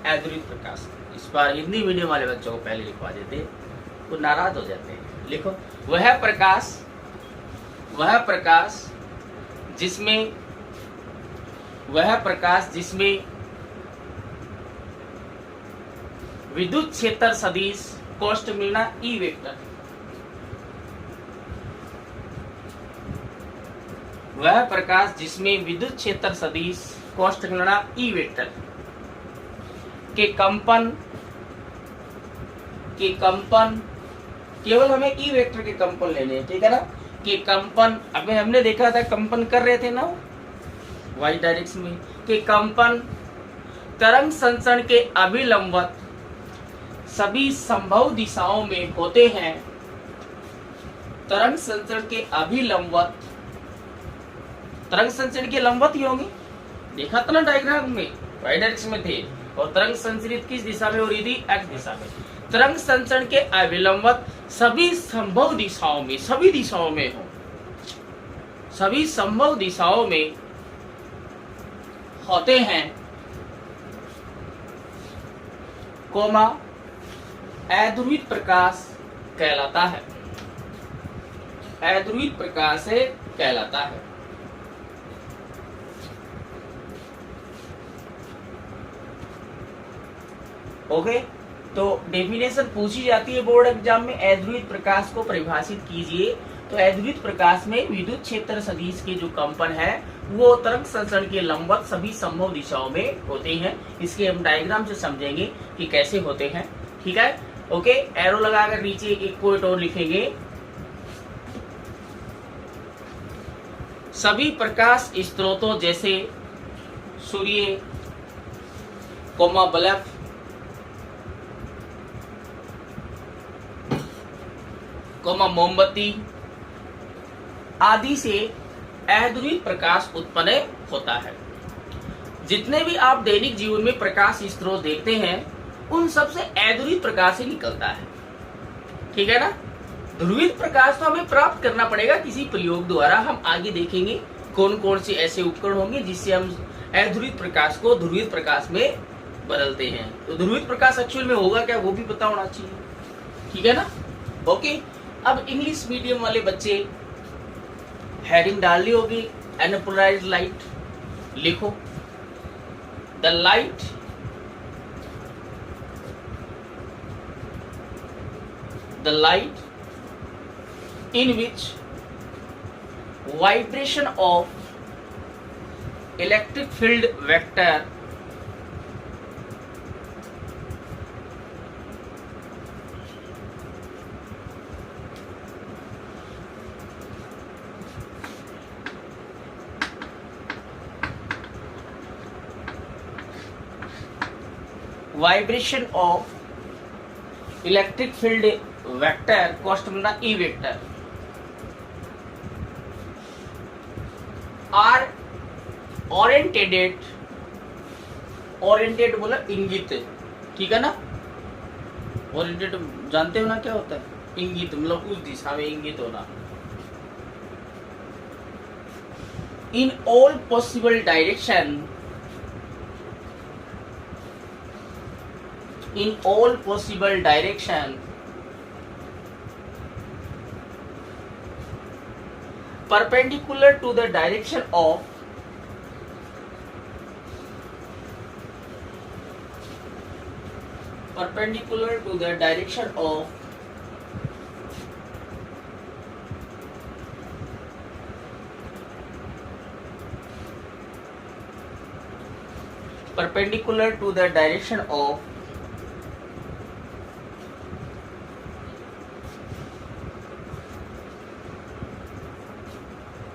अध्रुवित प्रकाश। इस बार हिंदी मीडियम वाले बच्चों को पहले लिखवा देते, वो नाराज हो जाते हैं। लिखो, वह प्रकाश जिसमें विद्युत क्षेत्र सदिश कोष्ठ मिलना ई वेक्टर, वह प्रकाश जिसमें विद्युत क्षेत्र सदिश कोष्ठ मिलना ई वेक्टर के कंपन कि कंपन, केवल हमें ई वेक्टर के कंपन लेने हैं, ठीक है ना, कि कंपन, अभी हमने देखा था कंपन कर रहे थे ना वाई डायरेक्शन में, कि कंपन तरंग संचरण के अभिलंबवत सभी संभव दिशाओं में होते हैं। तरंग संचरण के अभिलंबवत, तरंग संचरण के लंबवत ही होंगे, देखा था ना डायग्राम में, वाई डायरेक्शन में थे, और तरंग संचरित किस दिशा में हो रही थी, एक्स दिशा में। तरंग संचरण के अभिलंबवत सभी संभव दिशाओं में, सभी दिशाओं में हो, सभी संभव दिशाओं में होते हैं, कोमा अध्रुवित प्रकाश कहलाता है, अध्रुवित प्रकाश से कहलाता है। ओके, तो डेफिनेशन पूछी जाती है बोर्ड एग्जाम में, अध्रुवित प्रकाश को परिभाषित कीजिए। तो अध्रुवित प्रकाश में विद्युत क्षेत्र सदिश के जो कंपन है वो तरंग संचरण के लंबवत सभी संभव दिशाओं में होते हैं। इसके हम डायग्राम से समझेंगे कि कैसे होते हैं, ठीक है। ओके, एरो लगाकर नीचे एक कोट और लिखेंगे, सभी प्रकाश स्रोतों जैसे सूर्य, कोमा बल्ब, कोमा मोमबत्ती आदि से अध्रुवित प्रकाश उत्पन्न होता है। जितने भी आप दैनिक जीवन में प्रकाश स्रोत देखते हैं उन सब से अध्रुवित प्रकाश ही निकलता है, ठीक है ना। ध्रुवित प्रकाश तो हमें प्राप्त करना पड़ेगा किसी प्रयोग द्वारा। हम आगे देखेंगे कौन कौन से ऐसे उपकरण होंगे जिससे हम अध्रुवित प्रकाश को ध्रुवित प्रकाश में बदलते हैं। तो ध्रुवित प्रकाश एक्चुअल में होगा क्या वो भी पता होना चाहिए, ठीक है ना। ओके, अब इंग्लिश मीडियम वाले बच्चे हेडिंग डालनी होगी, अनपोलराइज्ड लाइट लिखो, the light in which vibration of electric field vector electric field vector cost बनना E vector are oriented बोला इंगित, ठीक है ना। ओरिएंटेड जानते हो ना क्या होता है, इंगित मतलब उस दिशा में इंगित होना। In all possible direction, in all possible direction perpendicular to the direction of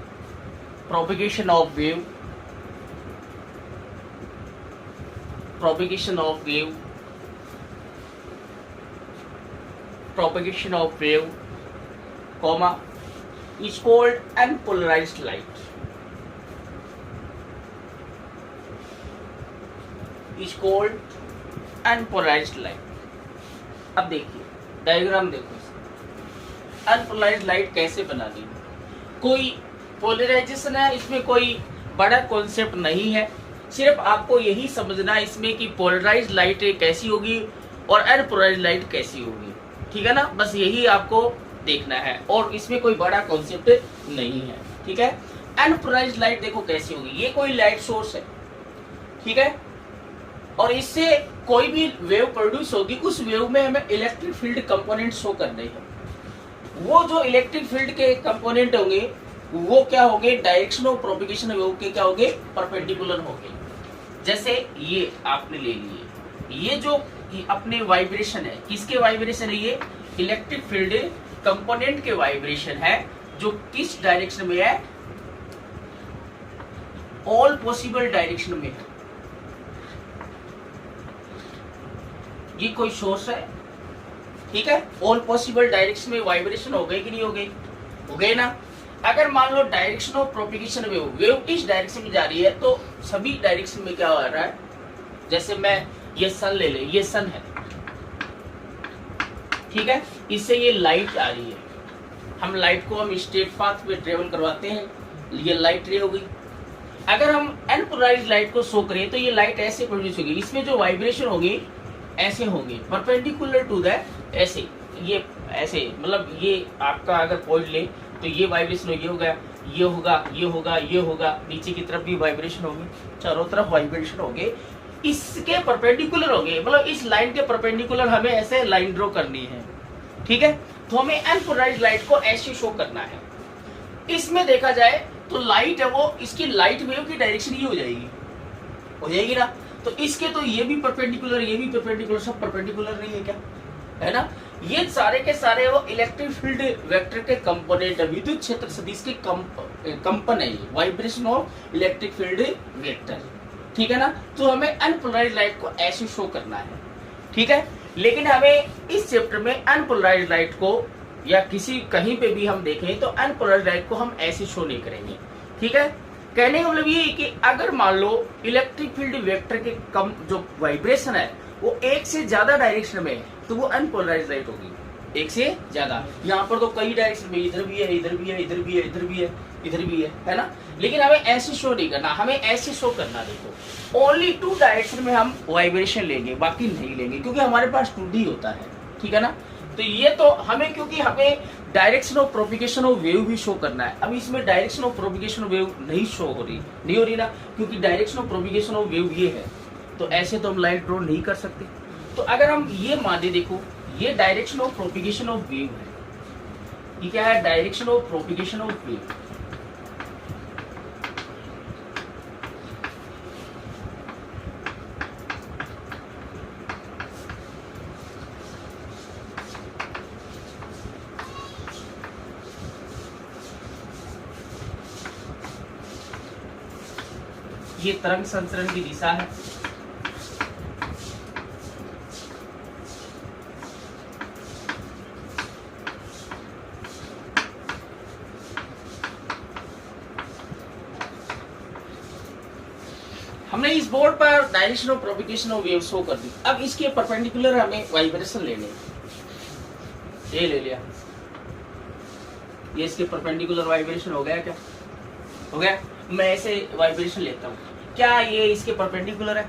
propagation of wave, comma is called unpolarized light. अब देखिए डायग्राम देखो, अनपोलराइज्ड लाइट कैसे बनानी है। कोई पोलराइजेशन है, इसमें कोई बड़ा कॉन्सेप्ट नहीं है, सिर्फ आपको यही समझना है इसमें कि पोलराइज्ड लाइट कैसी होगी और अनपोलराइज्ड लाइट कैसी होगी, ठीक है ना। बस यही आपको देखना है और इसमें कोई बड़ा कॉन्सेप्ट नहीं है, ठीक है। अनपोलराइज्ड लाइट देखो कैसी होगी, ये कोई लाइट सोर्स है, ठीक है, और इससे कोई भी वेव प्रोड्यूस होगी, उस वेव में हमें इलेक्ट्रिक फील्ड कंपोनेंट शो करने हैं। वो जो इलेक्ट्रिक फील्ड के कंपोनेंट होंगे वो क्या होंगे, डायरेक्शन ऑफ प्रोपगेशन वेव के क्या होंगे, परपेंडिकुलर होंगे। जैसे ये आपने ले लिए, ये जो ये अपने वाइब्रेशन है, किसके वाइब्रेशन है, ये इलेक्ट्रिक फील्ड कंपोनेंट के वाइब्रेशन है, जो किस डायरेक्शन में है, ऑल पॉसिबल डायरेक्शन में है। ये कोई सोर्स है, ठीक है, ऑल पॉसिबल डायरेक्शन में वाइब्रेशन हो गई कि नहीं हो गई, हो गई ना। अगर मान लो direction of propagation wave, wave इस डायरेक्शन में जा रही है, तो सभी डायरेक्शन में क्या हो रहा है, जैसे मैं ये सन ले ले, ये सन है, ठीक है, इससे ये लाइट आ रही है, हम लाइट को हम स्ट्रेट पाथ पे ट्रेवल करवाते हैं, ये लाइट रे हो गई। अगर हम अनपोलराइज्ड लाइट को शो करें तो ये लाइट ऐसे प्रोड्यूस होगी, इसमें जो वाइब्रेशन होगी ऐसे होंगे, परपेंडिकुलर टू द ऐसे, ये ऐसे, मतलब ये आपका अगर पॉइंट ले तो ये वाइब्रेशन ये होगा, ये होगा, ये होगा, ये होगा, नीचे की तरफ भी वाइब्रेशन होगी, चारों तरफ वाइब्रेशन होंगे, इसके परपेंडिकुलर होंगे, मतलब इस लाइन के परपेंडिकुलर हमें ऐसे लाइन ड्रॉ करनी है, ठीक है। तो हमें अनपोलराइज्ड लाइट को ऐसे शो करना है। इसमें देखा जाए तो लाइट है वो, इसकी लाइट वेव की डायरेक्शन ये हो जाएगी ना। तो इसके तो ये भी परपेंडिकुलर, ये भी परपेंडिकुलर, सब परपेंडिकुलर नहीं है क्या, है ना। ये सारे के सारे वो इलेक्ट्रिक फील्ड वेक्टर के कंपोनेंट है, विद्युत क्षेत्र सदिश के कंपन है, vibration of electric field vector, ठीक है ना। तो हमें अनपोलराइज्ड लाइट को ऐसे शो करना है, ठीक है। लेकिन हमें इस चैप्टर में अनपोलराइज्ड लाइट को या किसी कहीं पे भी हम देखें तो अनपोलराइज्ड लाइट को हम ऐसे शो नहीं करेंगे, ठीक है। कहने का मतलब ये है कि अगर मान लो इलेक्ट्रिक फील्ड वेक्टर के कम जो वाइब्रेशन है वो एक से ज्यादा डायरेक्शन में है, तो वो अनपोलराइज्ड लाइट होगी, एक से ज्यादा। यहाँ पर तो कई डायरेक्शन में, इधर भी है, इधर भी है, इधर भी है, इधर भी है, इधर भी है ना। लेकिन हमें ऐसे शो नहीं करना, हमें ऐसे शो करना, देखो ओनली 2 डायरेक्शन में हम वाइब्रेशन लेंगे, बाकी नहीं लेंगे, क्योंकि हमारे पास 2D होता है, ठीक है ना। तो ये तो हमें, क्योंकि हमें direction of propagation of wave भी शो करना है। अब इसमें direction of propagation of wave नहीं शो हो रही ना, क्योंकि direction of propagation of wave ये है, तो ऐसे तो हम लाइट ड्रॉ नहीं कर सकते। तो अगर हम ये माने, देखो ये direction of propagation of wave है, ये क्या है, direction of propagation of wave. ये तरंग संचरण की दिशा है, हमने इस बोर्ड पर direction of propagation of wave show कर दी। अब इसके परपेंडिकुलर हमें वाइब्रेशन लेने, ये ले लिया, ये इसके परपेंडिकुलर वाइब्रेशन हो गया क्या, हो गया। मैं ऐसे वाइब्रेशन लेता हूँ, क्या ये इसके परपेंडिकुलर है,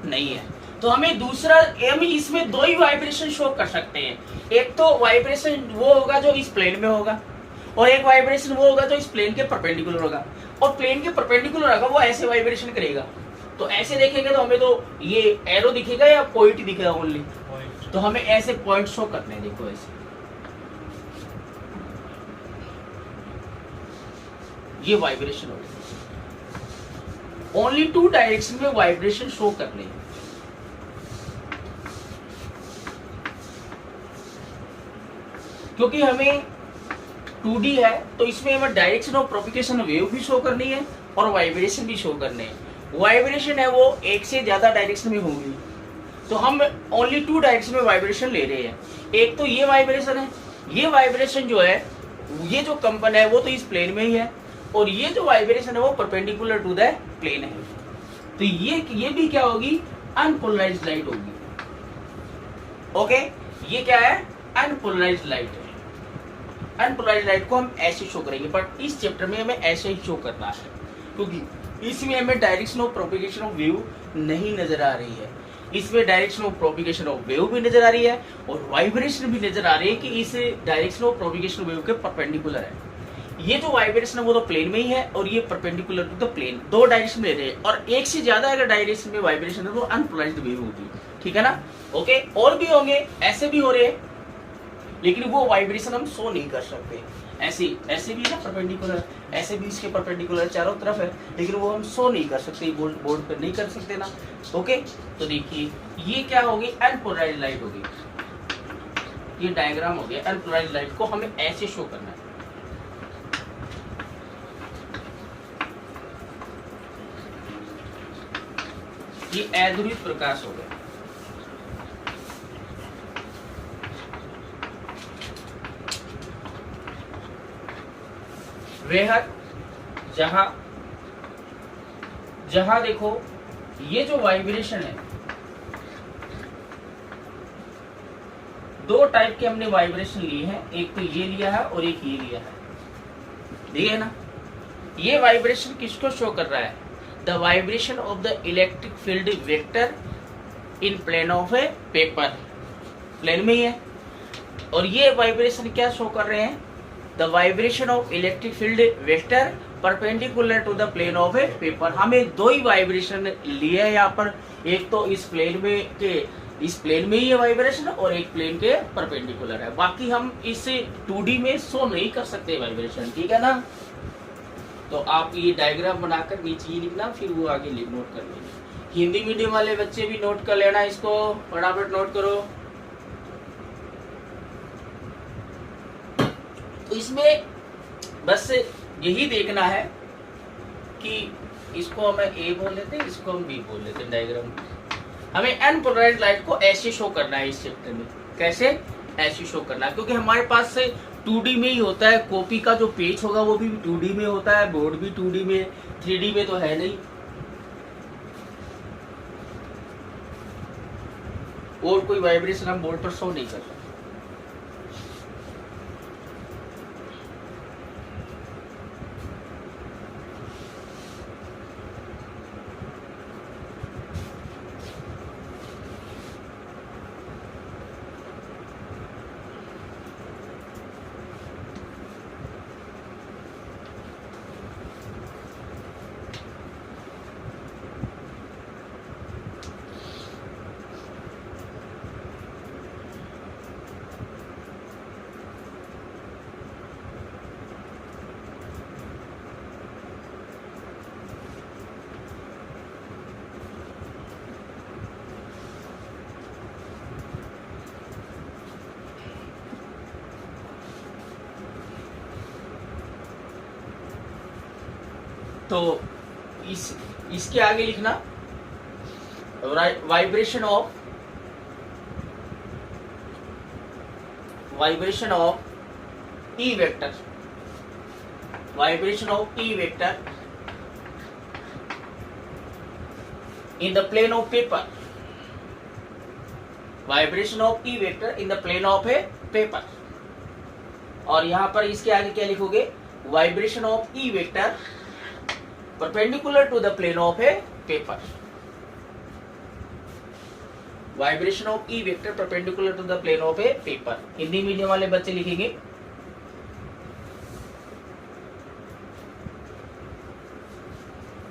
नहीं है। तो हमें दूसरा, हम इसमें 2 ही वाइब्रेशन शो कर सकते हैं, एक तो वाइब्रेशन वो होगा जो इस प्लेन में होगा, और एक वाइब्रेशन वो होगा जो इस प्लेन के परपेंडिकुलर होगा, और प्लेन के परपेंडिकुलर होगा वो ऐसे वाइब्रेशन करेगा। तो ऐसे देखेंगे तो हमें तो ये एरो दिखेगा या पॉइंट दिखेगा ओनली, तो हमें ऐसे पॉइंट शो करने हैं, देखो ऐसे, ये वाइब्रेशन होगा, ओनली 2 डायरेक्शन में वाइब्रेशन शो करने हैं। क्योंकि हमें 2D है तो इसमें हमें डायरेक्शन ऑफ प्रोपिगेशन वेव भी शो करनी है और वाइब्रेशन भी शो करने हैं। वाइब्रेशन है वो एक से ज्यादा डायरेक्शन में होगी, तो हम ओनली 2 डायरेक्शन में वाइब्रेशन ले रहे हैं। एक तो ये वाइब्रेशन है, ये वाइब्रेशन जो है, ये जो कंपन है वो तो इस प्लेन में ही है, और ये जो वाइब्रेशन है वो परपेंडिकुलर टू द प्लेन है। तो ये भी क्या होगी, अनपोलराइज्ड लाइट होगी। ओके, ये क्या है, अनपोलराइज्ड लाइट है। अनपोलराइज्ड लाइट को हम ऐसे शो करेंगे, बट इस चैप्टर में हमें ऐसे ही शो करना है, क्योंकि इसमें हमें direction of propagation of wave नहीं नजर आ रही है। इसमें direction of propagation of wave भी नजर आ रही है और वाइब्रेशन भी नजर आ रही है कि इस direction of propagation of wave के परपेंडिकुलर है। ये जो वाइब्रेशन है वो तो प्लेन में ही है और ये परपेंडिकुलर टू द प्लेन, 2 डायरेक्शन में रहे, और एक से ज्यादा अगर डायरेक्शन में वाइब्रेशन है तो अनपोलराइज्ड वेव होगी, ठीक है ना। ओके, और भी होंगे, ऐसे भी हो रहे हैं, लेकिन वो वाइब्रेशन हम शो नहीं कर सकते। ऐसे ऐसे भी ना परपेंडिकुलर, ऐसे भी इसके परपेंडिकुलर चारों तरफ है, लेकिन वो हम शो नहीं कर सकते, बोर्ड पे नहीं कर सकते ना। ओके, तो देखिए ये क्या होगी, अनपोलराइज्ड लाइट होगी। ये डायग्राम हो गया, अनपोलराइज्ड लाइट को हमें ऐसे शो करना है। ये अध्रुवित प्रकाश हो गया। वह जहां जहां देखो ये जो वाइब्रेशन है, दो टाइप के हमने वाइब्रेशन लिए हैं, एक तो ये लिया है और एक ये लिया है, ठीक है ना। ये वाइब्रेशन किसको शो कर रहा है, the vibration of the electric field vector in plane of a paper, plane में ही है। और ये वाइब्रेशन क्या शो कर रहे हैं, the vibration of electric field vector perpendicular to the plane of a paper. हमें दो ही वाइब्रेशन लिए है यहाँ पर, एक तो इस प्लेन में ही ये वाइब्रेशन और एक प्लेन के परपेंडिकुलर है। बाकी हम इसे 2D में शो नहीं कर सकते वाइब्रेशन, ठीक है ना। तो आप ये डायग्राम बनाकर नीचे ही लिखना, फिर वो आगे नोट कर लेंगे। हिंदी मीडियम वाले बच्चे भी नोट कर लेना, इसको फटाफट नोट करो। तो इसमें बस यही देखना है कि इसको हम ए बोल लेते हैं, इसको हम बी बोल लेते हैं। डायग्राम हमें अनपोलराइज्ड लाइट को ऐसे शो करना है इस चैप्टर में। कैसे ऐसे शो करना है, क्योंकि हमारे पास से 2D में ही होता है, कॉपी का जो पेज होगा वो भी 2D में होता है, बोर्ड भी 2D में, 3D में तो है नहीं। और कोई वाइब्रेशन हम बोर्ड पर शो नहीं कर सकते। तो इसके आगे लिखना vibration of E vector, vibration of E vector in the plane of paper, vibration of E vector in the plane of a paper. और यहां पर इसके आगे क्या लिखोगे, vibration of E vector perpendicular to the plane of a paper, vibration of E vector perpendicular to the plane of a paper। Hindi medium वाले बच्चे लिखेंगे,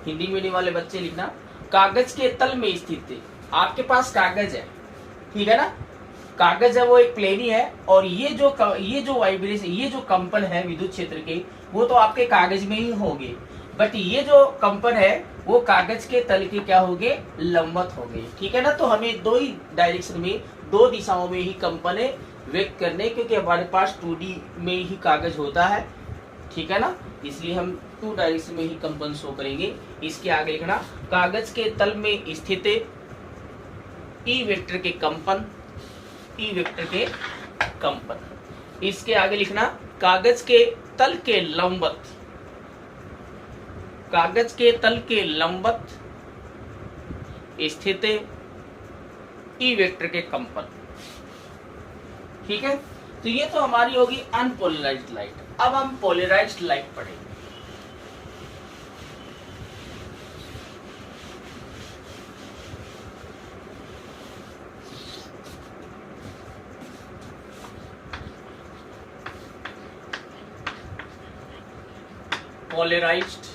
हिंदी मीडियम वाले बच्चे लिखना, कागज के तल में स्थित है। आपके पास कागज है, ठीक है ना, कागज है वो एक प्लेन ही है, और ये जो वाइब्रेशन, ये जो कंपन है विद्युत क्षेत्र के, वो तो आपके कागज में ही होंगे, बट ये जो कंपन है वो कागज के तल के क्या होंगे, लंबवत होंगे, ठीक है ना। तो हमें दो ही डायरेक्शन में, दो दिशाओं में ही कंपने व्यक्त करने, क्योंकि हमारे पास 2D में ही कागज होता है, ठीक है ना, इसलिए हम 2 डायरेक्शन में ही कंपन शो करेंगे। इसके आगे लिखना, कागज के तल में स्थित ई वेक्टर के कंपन, ई वेक्टर के कंपन। इसके आगे लिखना, कागज के तल के लंबवत, कागज के तल के लंबवत स्थित ई वेक्टर के कंपन, ठीक है। तो ये तो हमारी होगी अनपोलराइज्ड लाइट। अब हम पोलराइज्ड लाइट पढ़ेंगे। पोलराइज्ड,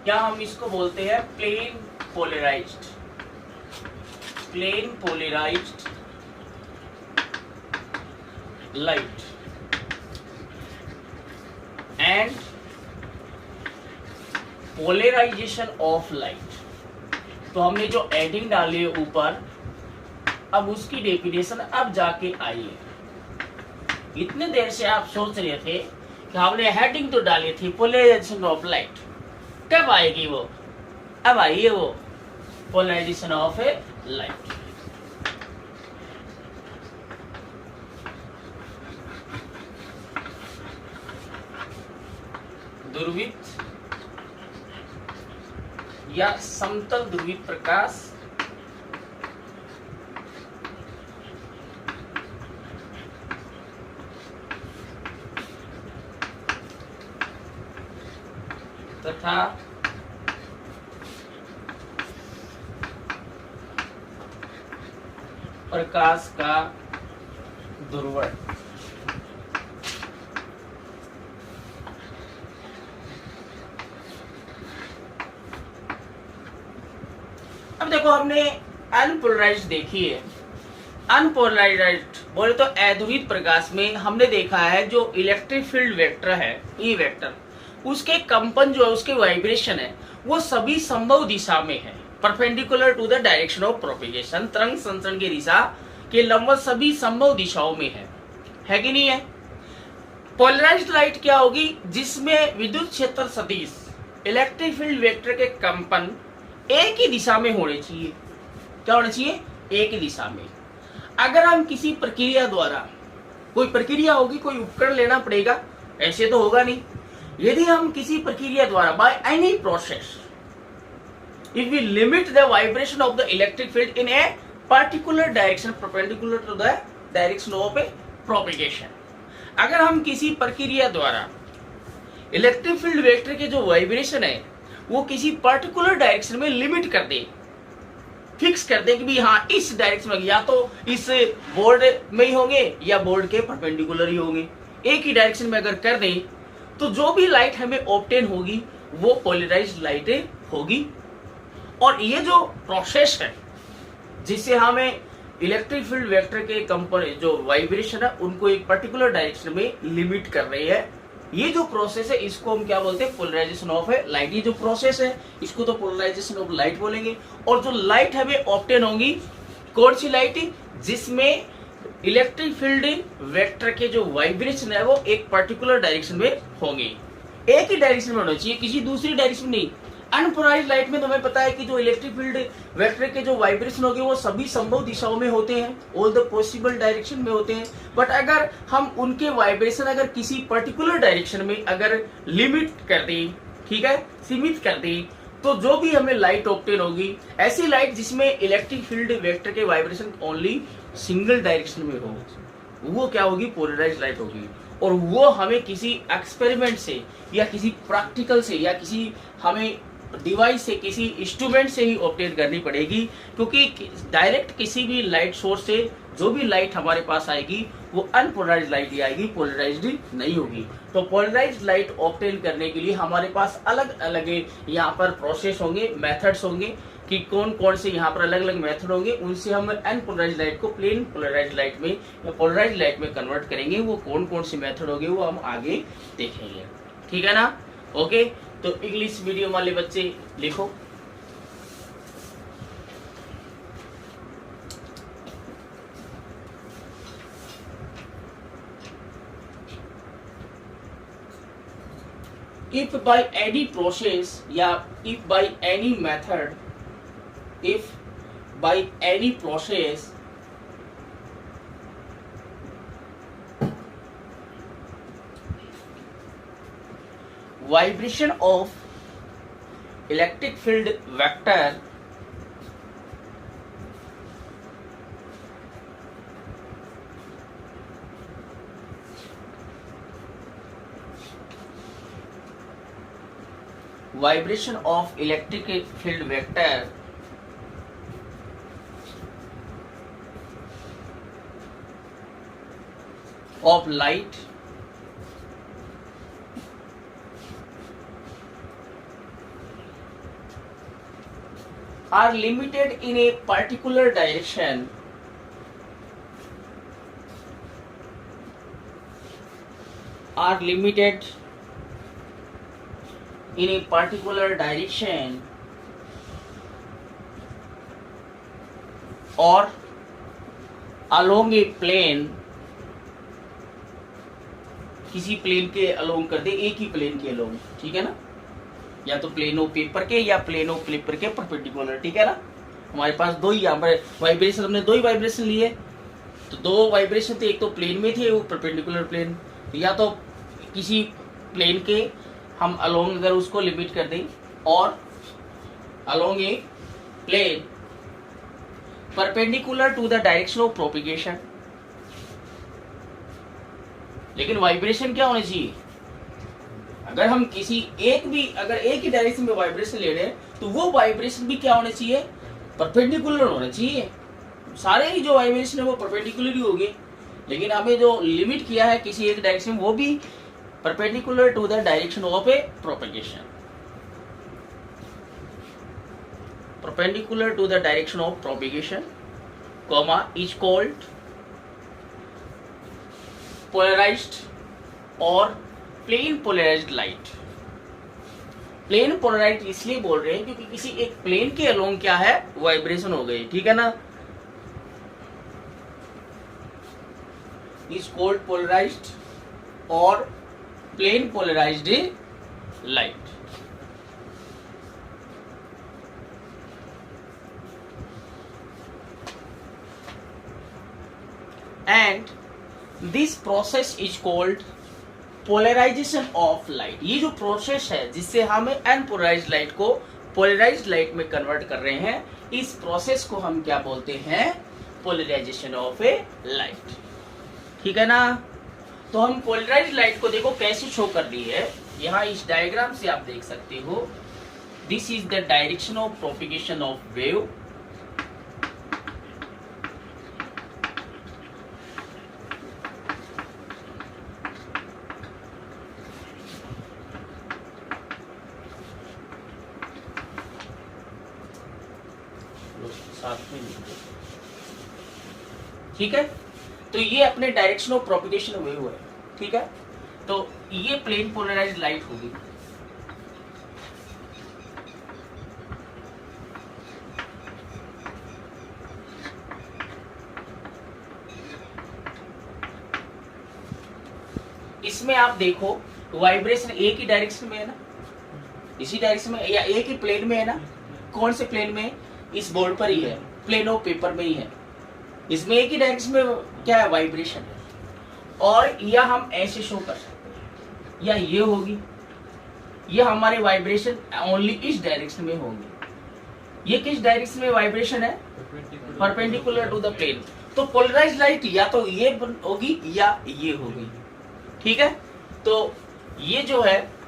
क्या हम इसको बोलते हैं plane polarized, plane polarized light. And polarization of light. तो हमने जो हेडिंग डाली है ऊपर, अब उसकी डेफिनेशन अब जाके आई है। इतने देर से आप सोच रहे थे कि हमने हेडिंग तो डाली थी पोलराइजेशन ऑफ लाइट, कब आएगी वो? अब आई है वो पोलराइजेशन ऑफ ए लाइट। ध्रुवित या समतल ध्रुवित प्रकाश तथा प्रकाश का ध्रुवण। अब देखो, हमने अनपोलराइज्ड देखी है। अनपोलराइज्ड बोले तो अध्रुवित प्रकाश में हमने देखा है जो इलेक्ट्रिक फील्ड वेक्टर है, ई वेक्टर, उसके कंपन जो है, उसके वाइब्रेशन है, वो सभी संभव दिशा में है, perpendicular to the direction of propagation. तरंग संचरण की दिशा के लंबवत सभी संभव दिशाओं में है कि नहीं है? पोलराइज्ड लाइट क्या होगी? जिसमें विद्युत क्षेत्र सदिश इलेक्ट्रिक फील्ड वेक्टर के कंपन एक ही दिशा में होने चाहिए। क्या होना चाहिए? एक ही दिशा में। अगर हम किसी प्रक्रिया द्वारा, कोई प्रक्रिया होगी, कोई उपकरण लेना पड़ेगा, ऐसे तो होगा नहीं। यदि हम किसी प्रक्रिया द्वारा by any process, if we limit the vibration of the electric field in a particular direction perpendicular to the direction of a propagation, अगर हम किसी प्रक्रिया द्वारा इलेक्ट्रिक फील्ड वेक्टर के जो वाइब्रेशन है वो किसी पर्टिकुलर डायरेक्शन में लिमिट कर दे, फिक्स कर दे कि भी हाँ इस डायरेक्शन में, या तो इस बोर्ड में ही होंगे या बोर्ड के परपेंडिकुलर ही होंगे, एक ही डायरेक्शन में अगर कर दें, तो जो भी लाइट हमें ऑब्टेन होगी वो पोलराइज्ड लाइटें होगी। और ये जो प्रोसेस है जिससे हमें इलेक्ट्रिक फील्ड वेक्टर के कंपोनेंट जो वाइब्रेशन है उनको एक पर्टिकुलर डायरेक्शन में लिमिट कर रही है, ये जो प्रोसेस है इसको हम क्या बोलते हैं? Polarization of a light. ये जो प्रोसेस है इसको तो पोलराइजेशन ऑफ लाइट बोलेंगे। और जो लाइट हमें ऑब्टेन होगी, कौन सी लाइट? जिसमें इलेक्ट्रिक फील्ड वेक्टर के जो वाइब्रेशन है वो एक पर्टिकुलर डायरेक्शन में होंगे, एक ही डायरेक्शन में होना चाहिए, किसी दूसरी डायरेक्शन में नहीं। अनपोलराइज्ड लाइट में तो हमें पता है कि जो इलेक्ट्रिक फील्ड वेक्टर के जो वाइब्रेशन होंगे वो सभी संभव दिशाओं में होते हैं, ऑल द पॉसिबल डायरेक्शन में होते हैं। बट अगर हम उनके वाइब्रेशन अगर किसी पर्टिकुलर डायरेक्शन में अगर लिमिट कर दें, ठीक है, सीमित कर दें, तो जो भी हमें लाइट ऑब्टेन होगी, ऐसी लाइट जिसमें इलेक्ट्रिक फील्ड वेक्टर के वाइब्रेशन ओनली सिंगल डायरेक्शन में हो, वो क्या होगी? पोलराइज्ड लाइट होगी। और वो हमें किसी एक्सपेरिमेंट से या किसी प्रैक्टिकल से या किसी हमें डिवाइस से, किसी इंस्ट्रूमेंट से ही ऑब्टेन करनी पड़ेगी, क्योंकि डायरेक्ट किसी भी लाइट सोर्स से जो भी लाइट हमारे पास आएगी वो अनपोलराइज्ड लाइट ही आएगी, पोलराइज्ड नहीं होगी। तो पोलराइज्ड लाइट ऑब्टेन करने के लिए हमारे पास अलग अलग यहाँ पर प्रोसेस होंगे, मेथड्स होंगे कि कौन कौन से यहाँ पर अलग अलग मेथड होंगे, उनसे हम अनपोलराइज्ड लाइट को प्लेन पोलराइज्ड लाइट में या पोलराइज्ड लाइट में कन्वर्ट करेंगे। वो कौन कौन से मेथड होंगे वो हम आगे देखेंगे, ठीक है ना? ओके, तो इंग्लिश मीडियम वाले बच्चे लिखो। If by any process या if by any method, if by any process vibration of electric field vector of light are limited in a particular direction are limited in a particular direction or along a plane, किसी plane के along कर दे, एक ही plane के along, ठीक है ना, या तो प्लेनो पेपर के या प्लेनो क्लिपर के परपेंडिकुलर, ठीक है ना। हमारे पास दो ही यहाँ पर वाइब्रेशन, हमने दो ही वाइब्रेशन लिए, तो दो वाइब्रेशन थे, एक तो प्लेन में थे, वो परपेंडिकुलर प्लेन, या तो किसी प्लेन के हम अलोंग अगर उसको लिमिट कर दें और along a plane perpendicular to the direction of propagation. लेकिन वाइब्रेशन क्या होनी चाहिए, अगर हम किसी एक ही डायरेक्शन में वाइब्रेशन ले रहे हैं तो वो वाइब्रेशन भी क्या होने चाहिए, परपेंडिकुलर होने चाहिए। सारे ही जो वाइब्रेशन है वो परपेंडिकुलर ही होंगे, लेकिन हमें जो लिमिट किया है किसी एक डायरेक्शन वो भी perpendicular to the direction of a propagation, perpendicular to the direction of propagation, comma is called polarized or plane polarized light। Plane polarized इसलिए बोल रहे हैं क्योंकि किसी एक प्लेन के अलोंग क्या है, वाइब्रेशन हो गई, ठीक है ना, is called polarized or plane polarized light। And this process is called polarization of light। ये जो प्रोसेस है जिससे हम अनपोलराइज्ड लाइट को पोलराइज्ड लाइट में कन्वर्ट कर रहे हैं, इस प्रोसेस को हम क्या बोलते हैं, पोलराइजेशन ऑफ ए लाइट, ठीक है ना। तो हम पोलराइज्ड लाइट को देखो कैसे शो कर रही है, यहाँ इस डायग्राम से आप देख सकते हो, this is the direction of propagation of wave. ठीक है, तो ये अपने डायरेक्शन ऑफ प्रोपिगेशन वेव है, ठीक है। तो ये प्लेन पोलराइज्ड लाइट होगी। इसमें आप देखो वाइब्रेशन एक ही डायरेक्शन में है ना, इसी डायरेक्शन में या एक ही प्लेन में है ना, कौन से प्लेन में, इस बोर्ड पर ही है, प्लेन ऑफ पेपर में ही है, इसमें एक ही डायरेक्शन में क्या है, वाइब्रेशन है। और या हम ऐसे शो कर सकते हैं, या ये होगी, ये हमारे वाइब्रेशन ओनली इस डायरेक्शन में होंगे। ये किस डायरेक्शन में वाइब्रेशन है, परपेंडिकुलर टू द प्लेन। तो पोलराइज्ड लाइट या तो ये होगी या ये होगी, ठीक है। तो ये जो है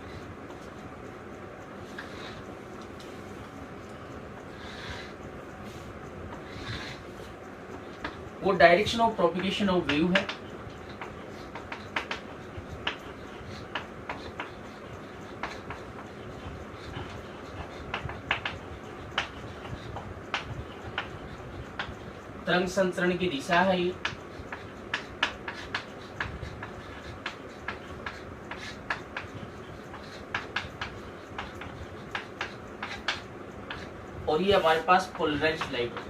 वो direction of propagation of wave है। तरंग संचरण की दिशा है ये, और ये हमारे पास पोलराइज्ड लाइट है।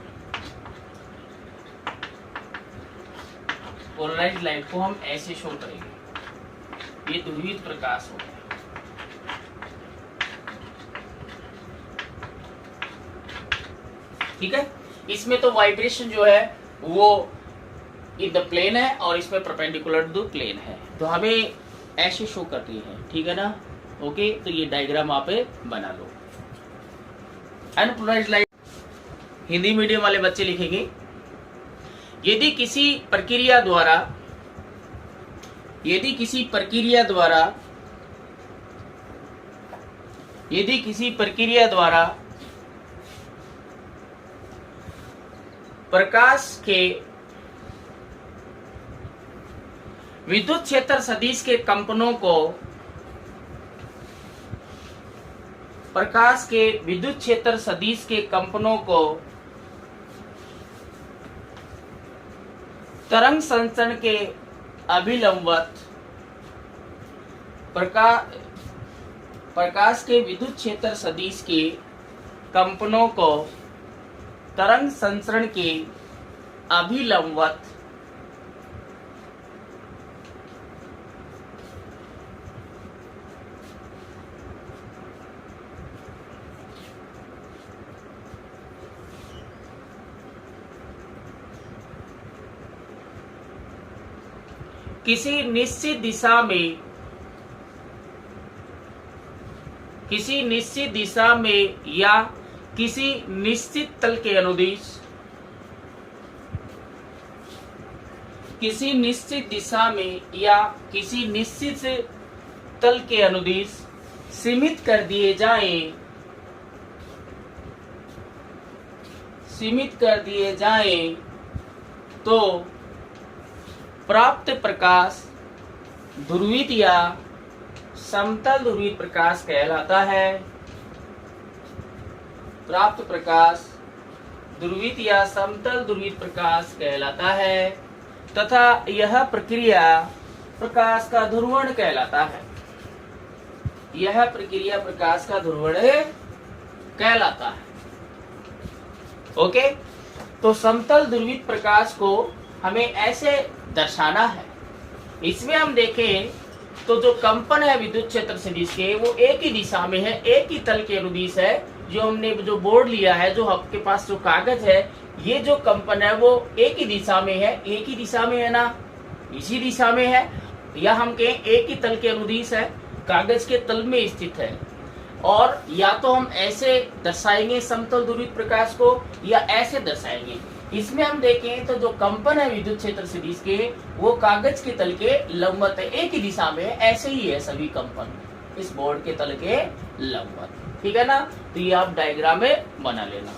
पोलराइज्ड लाइट को हम ऐसे शो करेंगे, ये ध्रुवित प्रकाश हो गया, ठीक है। इसमें तो वाइब्रेशन जो है वो इन द प्लेन है और इसमें परपेंडिकुलर टू प्लेन है, तो हमें ऐसे शो कर रही है, ठीक है ना। ओके, तो ये डायग्राम आप बना लो। अनपोलराइज्ड लाइट हिंदी मीडियम वाले बच्चे लिखेंगे, यदि किसी प्रक्रिया द्वारा प्रकाश के विद्युत क्षेत्र सदिश के कंपनों को तरंग संचरण के अभिलंबवत प्रकाश के विद्युत क्षेत्र सदिश के कंपनों को तरंग संचरण के अभिलंबवत किसी निश्चित दिशा में या किसी निश्चित तल के अनुदिश किसी निश्चित दिशा में या किसी निश्चित तल के अनुदिश सीमित कर दिए जाएं तो प्राप्त प्रकाश ध्रुवित या समतल ध्रुवित प्रकाश कहलाता है। प्राप्त प्रकाश ध्रुवित या समतल ध्रुवित प्रकाश कहलाता है तथा यह प्रक्रिया प्रकाश का ध्रुवण कहलाता है। यह प्रक्रिया प्रकाश का ध्रुवण कहलाता है। ओके, तो समतल ध्रुवित प्रकाश को हमें ऐसे दर्शाना है। इसमें हम देखें तो जो कंपन है विद्युत क्षेत्र सदिश के वो एक ही दिशा में है, एक ही तल के अनुदिश है। जो हमने जो बोर्ड लिया है, जो आपके पास जो कागज है, ये जो कंपन है वो एक ही दिशा में है। एक ही दिशा में है ना, इसी दिशा में है, या हम कहें एक ही तल के अनुदिश है, कागज के तल में स्थित है। और या तो हम ऐसे दर्शाएंगे समतल ध्रुवित प्रकाश को या ऐसे दर्शाएंगे। इसमें हम देखें तो जो कंपन है विद्युत क्षेत्र सदिश के वो कागज के तल के लंबवत है, एक ही दिशा में है। ऐसे ही है सभी कंपन इस बोर्ड के तल के लंबवत, ठीक है ना। तो ये आप डायग्राम में बना लेना।